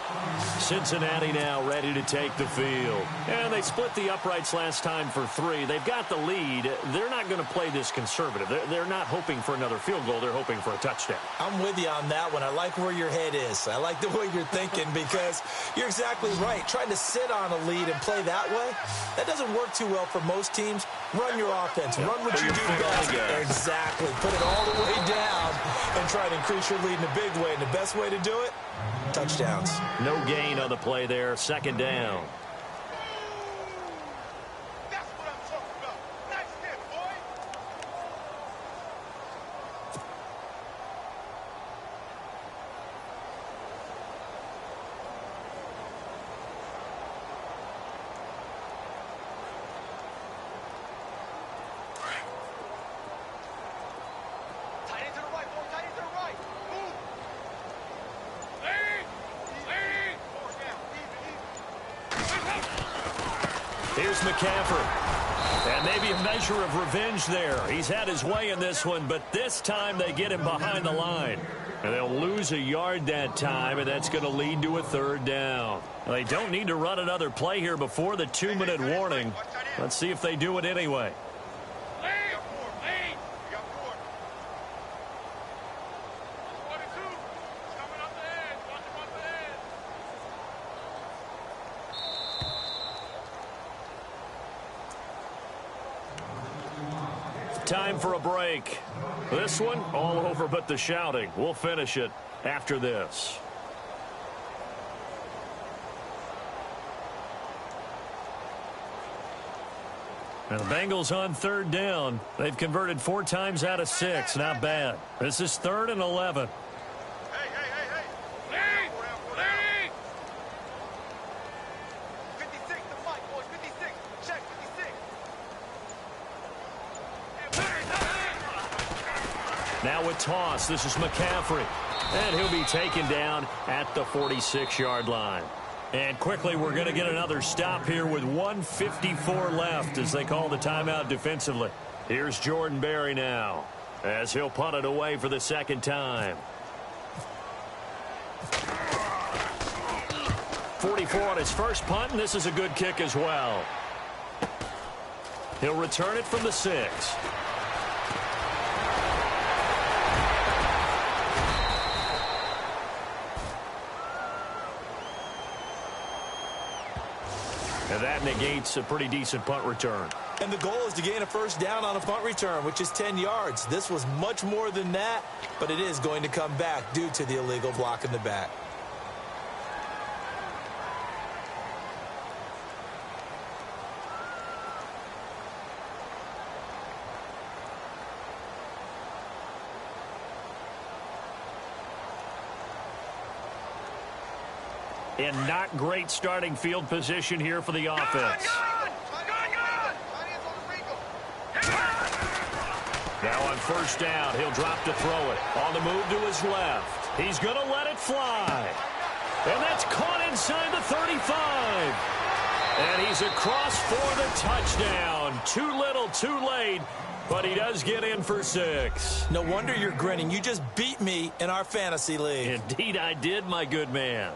Cincinnati now ready to take the field. And they split the uprights last time for 3. They've got the lead. They're not going to play this conservative. They're not hoping for another field goal. They're hoping for a touchdown. I'm with you on that one. I like where your head is. I like the way you're thinking because you're exactly right. Trying to sit on a lead and play that way, that doesn't work too well for most teams. Run your offense. Run what you do best. Exactly. Put it all the way down and try to increase your lead in a big way. And the best way to do it, touchdowns. No gain on the play there. Second down. That's what I'm talking about. Nice hit, boy. Tight end to the right, boy. Tight end to the right. Move. Lead. Forward down. Even. Here's McCaffrey. And maybe a measure of revenge there. He's had his way in this one, but this time they get him behind the line. And they'll lose a yard that time, and that's going to lead to a third down. They don't need to run another play here before the 2-minute warning. Let's see if they do it anyway. Time for a break. This one, all over but the shouting. We'll finish it after this. And the Bengals on third down. They've converted 4 times out of 6. Not bad. This is 3rd and 11. Hey. Lead. 56 to Mike, boys. 56. Check 56. Now a toss. This is McCaffrey. And he'll be taken down at the 46-yard line. And quickly, we're going to get another stop here with 1:54 left as they call the timeout defensively. Here's Jordan Berry now as he'll punt it away for the second time. 44 on his first punt, and this is a good kick as well. He'll return it from the 6. And that negates a pretty decent punt return. And the goal is to gain a first down on a punt return, which is 10 yards. This was much more than that, but it is going to come back due to the illegal block in the back. And not great starting field position here for the offense. Now on first down, he'll drop to throw it. On the move to his left. He's going to let it fly. And that's caught inside the 35. And he's across for the touchdown. Too little, too late. But he does get in for 6. No wonder you're grinning. You just beat me in our fantasy league. Indeed I did, my good man.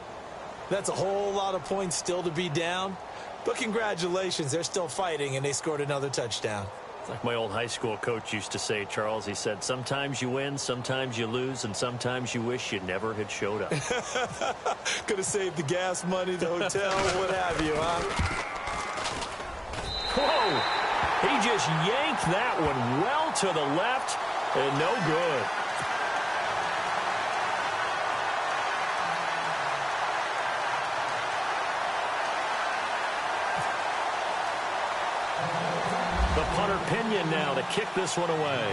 That's a whole lot of points still to be down. But congratulations, they're still fighting, and they scored another touchdown. It's like my old high school coach used to say, Charles. He said, sometimes you win, sometimes you lose, and sometimes you wish you never had showed up. Could have saved the gas money, the hotel, what have you, huh? Whoa! He just yanked that one well to the left, and no good. The punter Pinion now to kick this one away.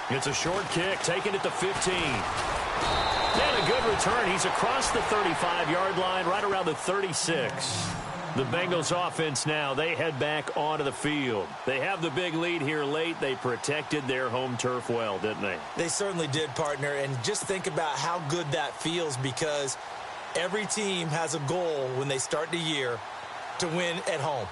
It's a short kick, taken at the 15. And a good return. He's across the 35-yard line, right around the 36. The Bengals offense now, they head back onto the field. They have the big lead here late. They protected their home turf well, didn't they? They certainly did, partner. And just think about how good that feels, because every team has a goal when they start the year to win at home.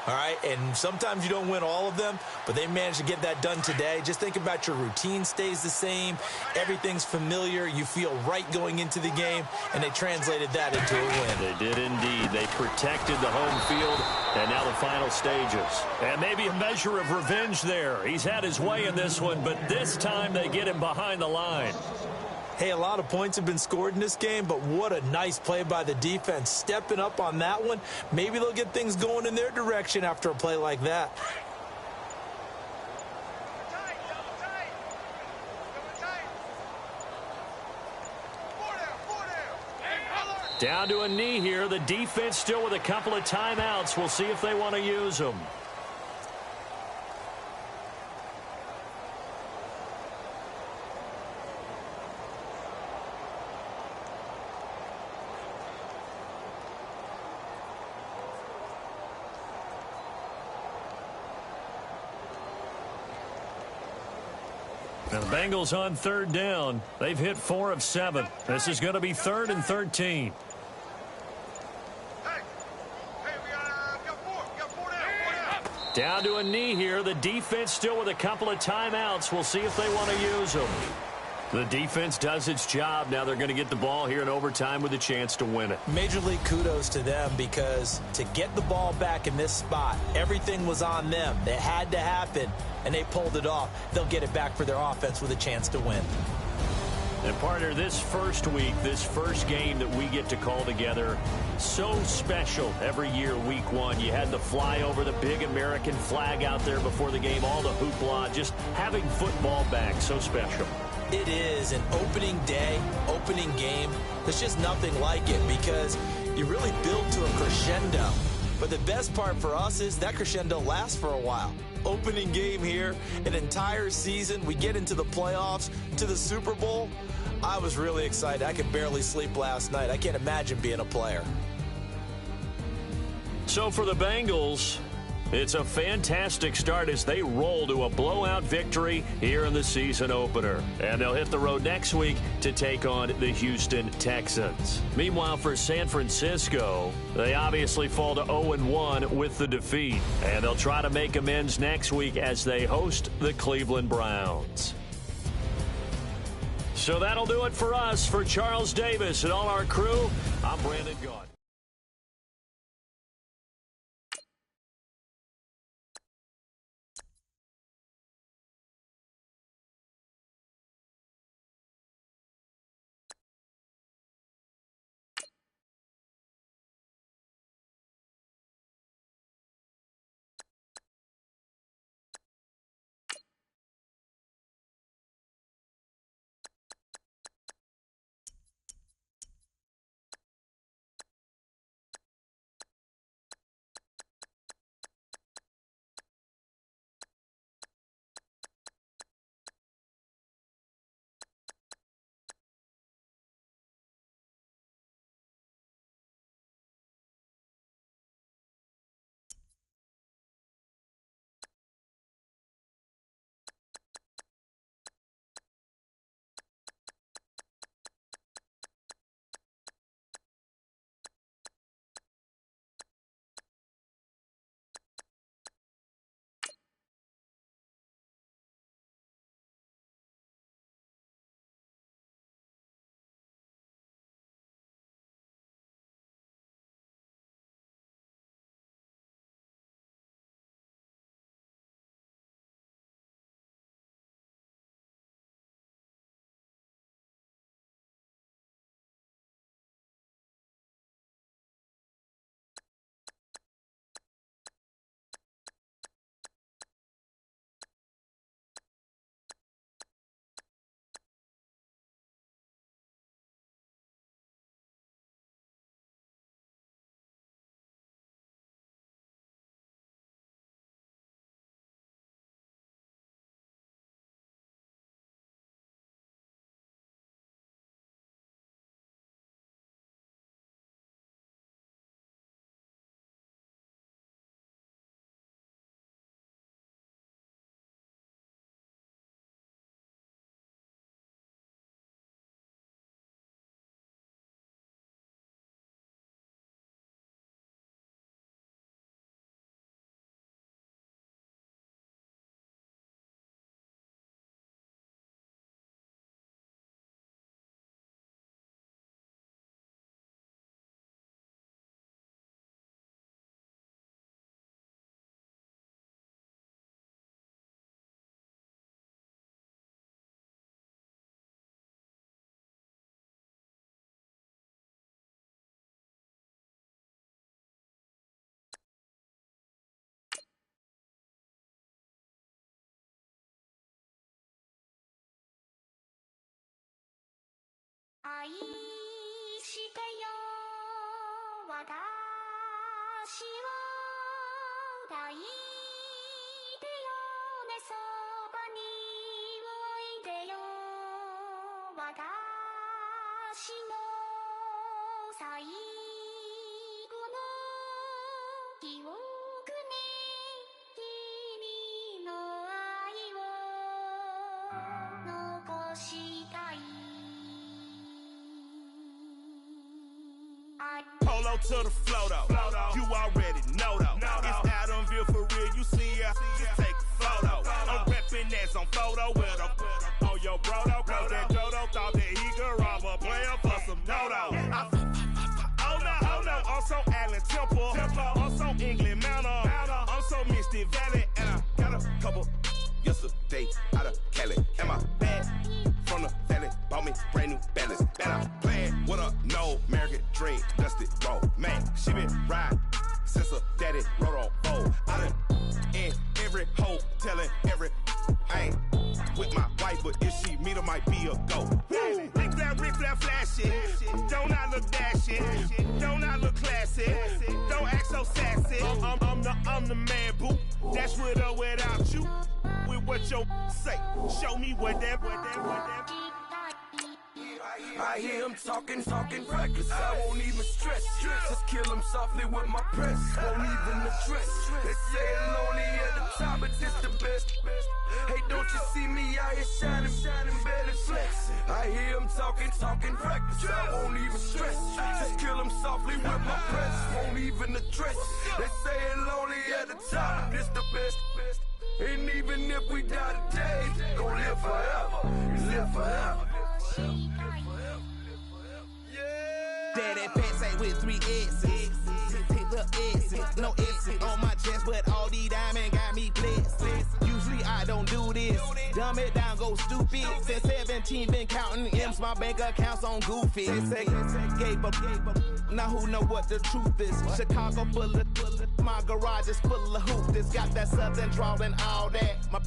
All right, and sometimes you don't win all of them, but they managed to get that done today. Just think about your routine stays the same. Everything's familiar. You feel right going into the game, and they translated that into a win. They did indeed. They protected the home field, and now the final stages. And maybe a measure of revenge there. He's had his way in this one, but this time they get him behind the line. Hey, a lot of points have been scored in this game, but what a nice play by the defense. Stepping up on that one, maybe they'll get things going in their direction after a play like that. Down to a knee here. The defense still with a couple of timeouts. We'll see if they want to use them. Now the Bengals on third down. They've hit 4 of 7. This is going to be 3rd and 13. Down to a knee here. The defense still with a couple of timeouts. We'll see if they want to use them. The defense does its job. Now they're going to get the ball here in overtime with a chance to win it. Major League kudos to them, because to get the ball back in this spot, everything was on them. It had to happen, and they pulled it off. They'll get it back for their offense with a chance to win. And partner, this first week, this first game that we get to call together, so special every year, week 1. You had the flyover, the big American flag out there before the game, all the hoopla, just having football back, so special. It is an opening day, opening game. There's just nothing like it, because you really build to a crescendo. But the best part for us is that crescendo lasts for a while. Opening game here, an entire season. We get into the playoffs, to the Super Bowl. I was really excited. I could barely sleep last night. I can't imagine being a player. So for the Bengals, it's a fantastic start as they roll to a blowout victory here in the season opener. And they'll hit the road next week to take on the Houston Texans. Meanwhile, for San Francisco, they obviously fall to 0-1 with the defeat. And they'll try to make amends next week as they host the Cleveland Browns. So that'll do it for us. For Charles Davis and all our crew, I'm Brandon Gaudin. Polo to the flow though. You already know though. It's Adamville for real. You see ya, just take a photo. I'm reppin' that's on photo with a on your bro though. Cause that Dodo thought that he could rob a player for some dodo. Oh no, I'm so Allen Temple. I'm so England Mountain. I'm so Misty Valley. And I got a couple yesterday out of Cali. And my bag from the valley bought me brand new balance. And I'm playing with a no American dream, dusty road. Man, she been riding since her daddy rode on bold. I done in every hole, telling every I ain't with my wife, but if she meet her, might be a go. Rick Flair flashing. Don't I look dashing? Don't I look classy? Don't act so sassy. I'm the man, boo. That's with or without you. With what your say. Show me what that. I hear him talking reckless. I won't even stress. Just kill him softly with my press. Won't even address. They say I'm lonely at the top, but it's the best. Hey, don't you see me out here shining, belly flex? I hear him talking reckless. I won't even stress. Just kill him softly with my press. Won't even address. They say I'm lonely at the top, but it's the best. And even if we die today, gon' live forever. Live forever. Daddy pants ain't with 3 S's. The S's, no S's on my chest, but all these diamonds got me blessed. Usually I don't do this. Dumb it down, go stupid. Since 17, been counting M's, my bank accounts on Goofy. They gave up. Now who know what the truth is? Chicago full of my garage is full of hoop. This got that southern drawl and all that. My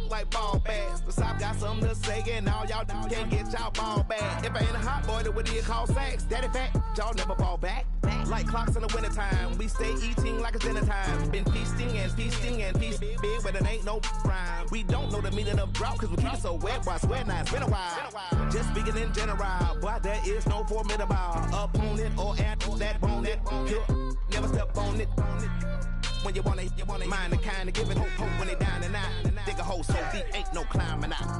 like ball bags. The South got something to say, and all y'all can't get y'all ball back. If I ain't a hot boy, then what do you call sacks? Daddy fat, y'all never ball back. Like clocks in the wintertime, we stay eating like it's dinner time. Been feasting and feasting and feasting big, but it ain't no rhyme. We don't know the meaning of drought, cause we keep it so wet, boy, I swear now it's been a while. Just speaking in general, boy, there is no formidable opponent or animal that bone that he'll never step on it. When you wanna mind the kind of giving hope when they down and out. Dig a hole so deep, ain't no climbing out.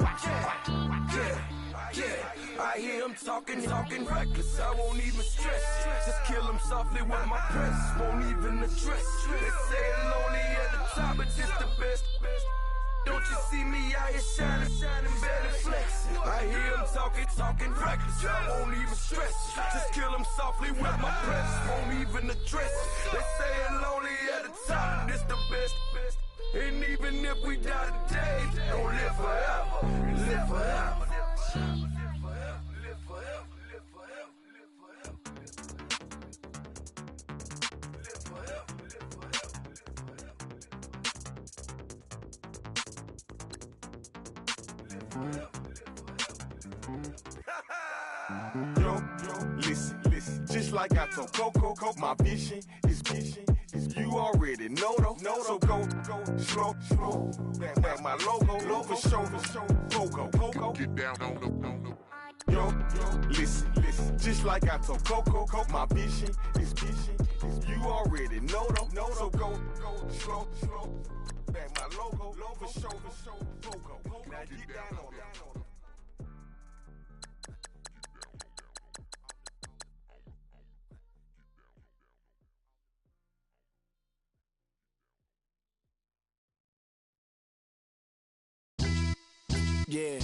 Yeah, I hear him talking reckless. I won't even stress. Just kill him softly with my press. Won't even address. They say I'm lonely at the top, but it's the best. Don't you see me out here shining, belly flex? I hear him talking reckless. I won't even stress. Just kill him softly with my press. Won't even address. They say I'm lonely at the top, but it's the best. And even if we die today, don't live forever. Live forever. Yo, listen, just like I told Coco, my vision is you already know though. So go slow, back my logo, for show, Coco, get down on the. Yo, listen, just like I told Coco, my vision is you already know though. So go slow, back my logo, for show, Coco, now get down on the. Yeah,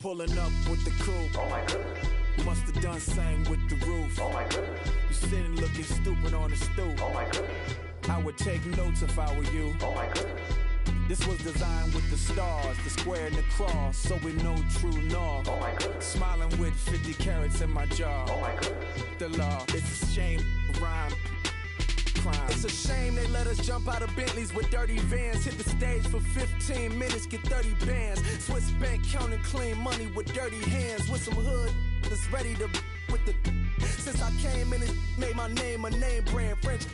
pulling up with the coupe. Oh my goodness. Must have done same with the roof. Oh my goodness. You sitting looking stupid on the stoop. Oh my goodness. I would take notes if I were you. Oh my goodness. This was designed with the stars, the square and the cross, so we know true north. Oh my goodness. Smiling with 50 carats in my jaw. Oh my goodness. The law, it's a shame, rhyme. Crime. It's a shame they let us jump out of Bentleys with dirty vans. Hit the stage for 15 minutes, get 30 bands. Swiss bank counting clean money with dirty hands. With some hood that's ready to with the. Since I came in and made my name a name brand. French.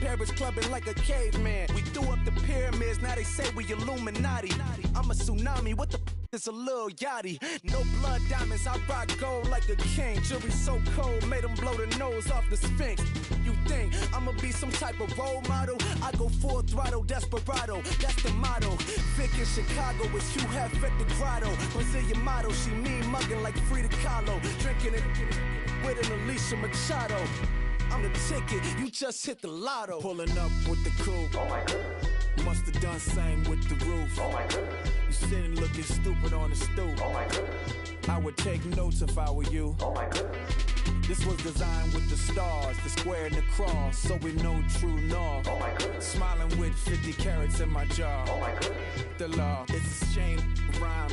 Paris clubbing like a caveman. We threw up the pyramids, now they say we Illuminati. I'm a tsunami, what the is a little yachty. No blood diamonds, I rock gold like a king. Jury so cold, made them blow the nose off the Sphinx. You think I'ma be some type of role model? I go full throttle, desperado, that's the motto. Vic in Chicago is Hugh Hef at the grotto. Brazilian model, she mean mugging like Frida Kahlo. Drinking it with an Alicia Machado. I'm the ticket, you just hit the lotto. Pulling up with the coupe. Oh my goodness. Must have done same with the roof. Oh my goodness. You sitting looking stupid on the stoop. Oh my goodness. I would take notes if I were you. Oh my goodness. This was designed with the stars, the square and the cross, so we know true north. Oh my goodness. Smiling with 50 carats in my jaw. Oh my goodness. The law, it's a shame, rhyme.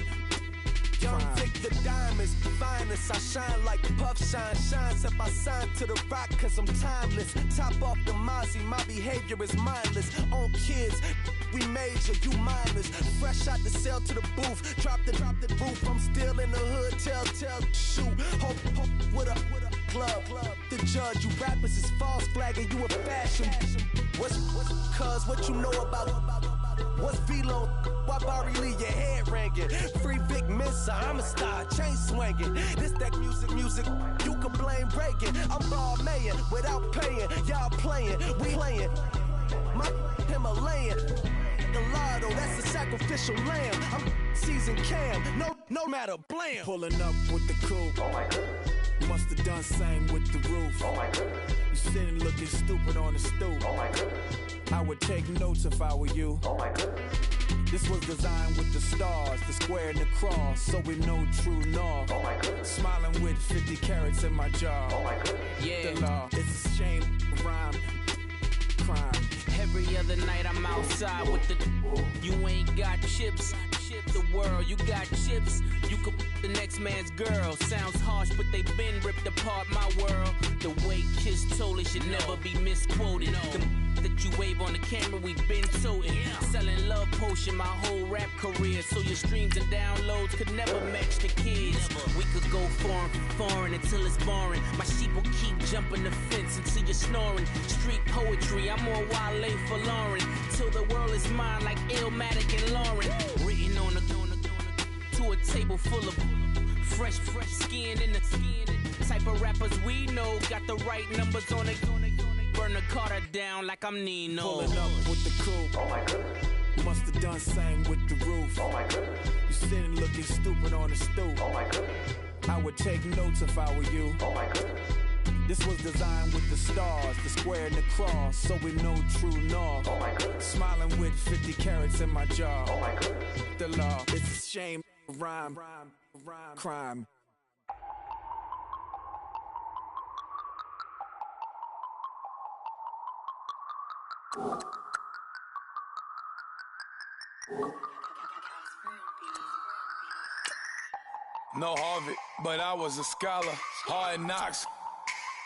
Young Vic, the diamonds, finest. I shine like Puff Shine. Shines if I sign to the rock, cause I'm timeless. Top off the Mozzie, my behavior is mindless. On kids, we major, you mindless. Fresh out the cell to the booth. Drop the roof. I'm still in the hood. Tell, shoot. Hope with a club. The judge, you rappers is false flagging. You a fashion. What's cuz what you know about? What's Velo? Why Barry Lee, your head ringing? Free Vic Mensa, I'm a star, chain swinging. This that music, you can blame Reagan. I'm ball mayin' without paying. Y'all playing, we playing. My Himalayan. Gelato, that's a sacrificial lamb. I'm seasoned cam, no matter, blam. Pulling up with the coupe. Oh my goodness. Must have done same with the roof. Oh my goodness. You sitting looking stupid on the stoop. Oh my goodness. I would take notes if I were you. Oh my goodness. This was designed with the stars, the square and the cross, so we know true north. Oh my goodness. Smiling with 50 carats in my jaw. Oh my goodness. Yeah. The law, it's a shame, rhyme, crime. Every other night I'm outside with the. You ain't got chips. The world, you got chips. You could the next man's girl. Sounds harsh, but they been ripped apart my world. The way Kiss told it should never be misquoted. The that you wave on the camera, we been toting. Selling love potion my whole rap career. So your streams and downloads could never match the kids. We could go foreign until it's boring. My sheep will keep jumping the fence until you're snoring. Street poetry, I'm more Wale for Lauren. Till the world is mine like Illmatic and Lauren. Written on to a table full of fresh skin in the type of rappers we know. Got the right numbers on it. Burn the Carter down like I'm Nino. Pulling up with the coupe. Oh my goodness. Must have done same with the roof. Oh my goodness. You sitting looking stupid on the stoop. Oh my goodness. I would take notes if I were you. Oh my goodness. This was designed with the stars, the square and the cross, so we know true north. Oh my goodness. Smiling with 50 carats in my jaw. Oh my goodness. The law, it's a shame, rhyme, crime. No Harvard, but I was a scholar. Hard knocks,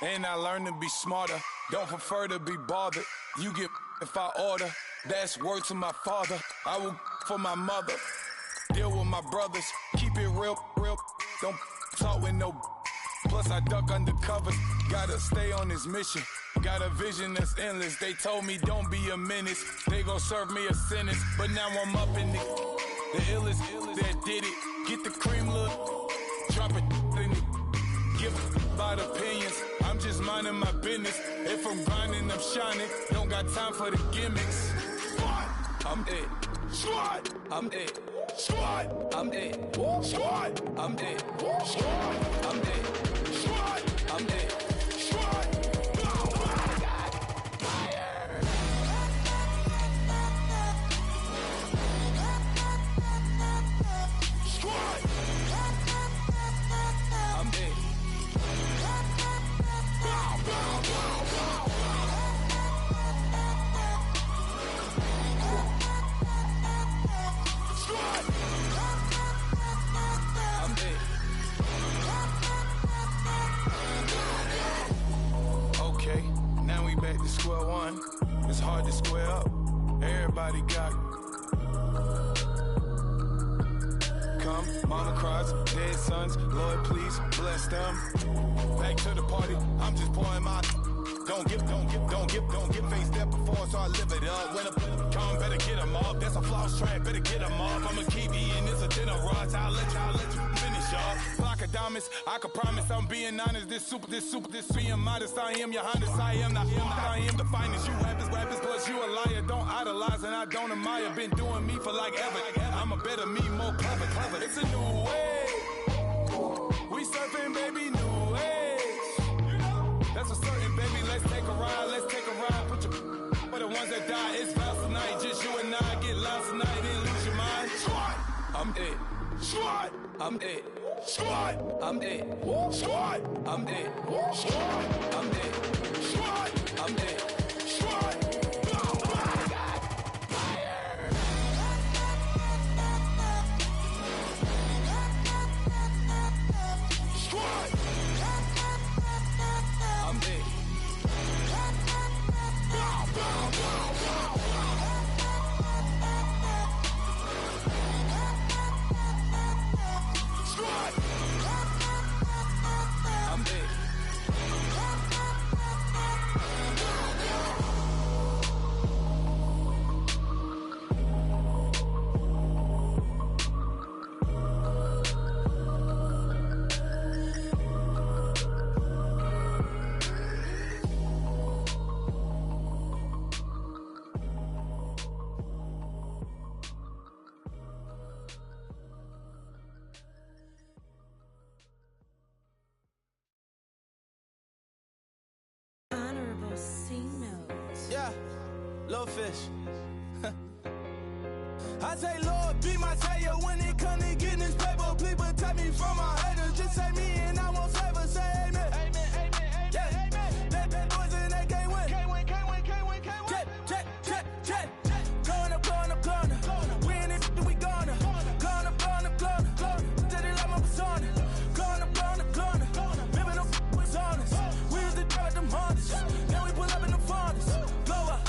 and I learned to be smarter. Don't prefer to be bothered. You get if I order. That's word to my father. I will for my mother. Deal with my brothers. Keep it real. Don't talk with no. Plus I duck undercover. Gotta stay on this mission. Got a vision that's endless. They told me don't be a menace. They gon' serve me a sentence. But now I'm up in the illest that did it. Get the cream, look. Drop it in it. Give about opinions. I'm just minding my business. If I'm grinding, I'm shining. Don't got time for the gimmicks. Squad, I'm it. Squad, I'm it. Squad, I'm it. Squad, I'm it. Squad, I'm it. Squad, I'm it. Squad. Back to square one. It's hard to square up. Everybody got come. Mama cries, dead sons, Lord please bless them. Back to the party, I'm just pouring my. Don't get face step before, so I live it up. When I come, better get them up. That's a floss track, better get them up. I'ma keep eating this a dinner rush. I'll let you finish up. Block of diamonds, I can promise I'm being honest. This being modest. I am your highness, I am the finest. You rappers, plus you a liar. Don't idolize and I don't admire. Been doing me for like ever. I'm a better me, more clever. It's a new way. We surfing, baby, new age. That's a certain, baby. Let's take a ride. Put your for the ones that die. It's vows tonight. Just you and I get lost tonight and lose your mind. Squad, I'm it. Squad, I'm it. Squad, I'm it. Squad, I'm it. Squad, I'm it. Squad, I'm it. Squad. Yeah, little fish. I say, Lord, be my savior when it come to getting this paper. Please protect me from my haters. Just say me and I won't save us. Say amen. Amen, amen, yeah. Amen. That boys and they can't win. Can't win. Check. Corner. Win it, we gonna. Corner. Did it like my persona. Corner. Remember the was honest. We was the drug them hardest. Then we pull up in the farthest. Glow up.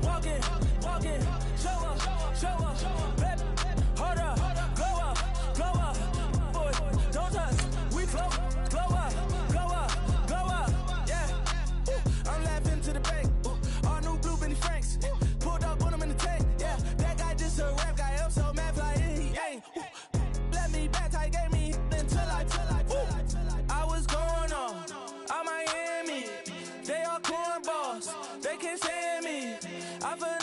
Walking. Show up. Baby, hold up. Glow up. Boy, don't touch. We glow up. Yeah. I'm laughing to the bank. All new blue Benny Franks. Pulled up on him in the tank. Yeah, that guy just a rap guy. I'm so mad fly in. He ain't. Let me back. I gave me until I was going on. I'm Miami. They all cornballs. They can't stand me. I feel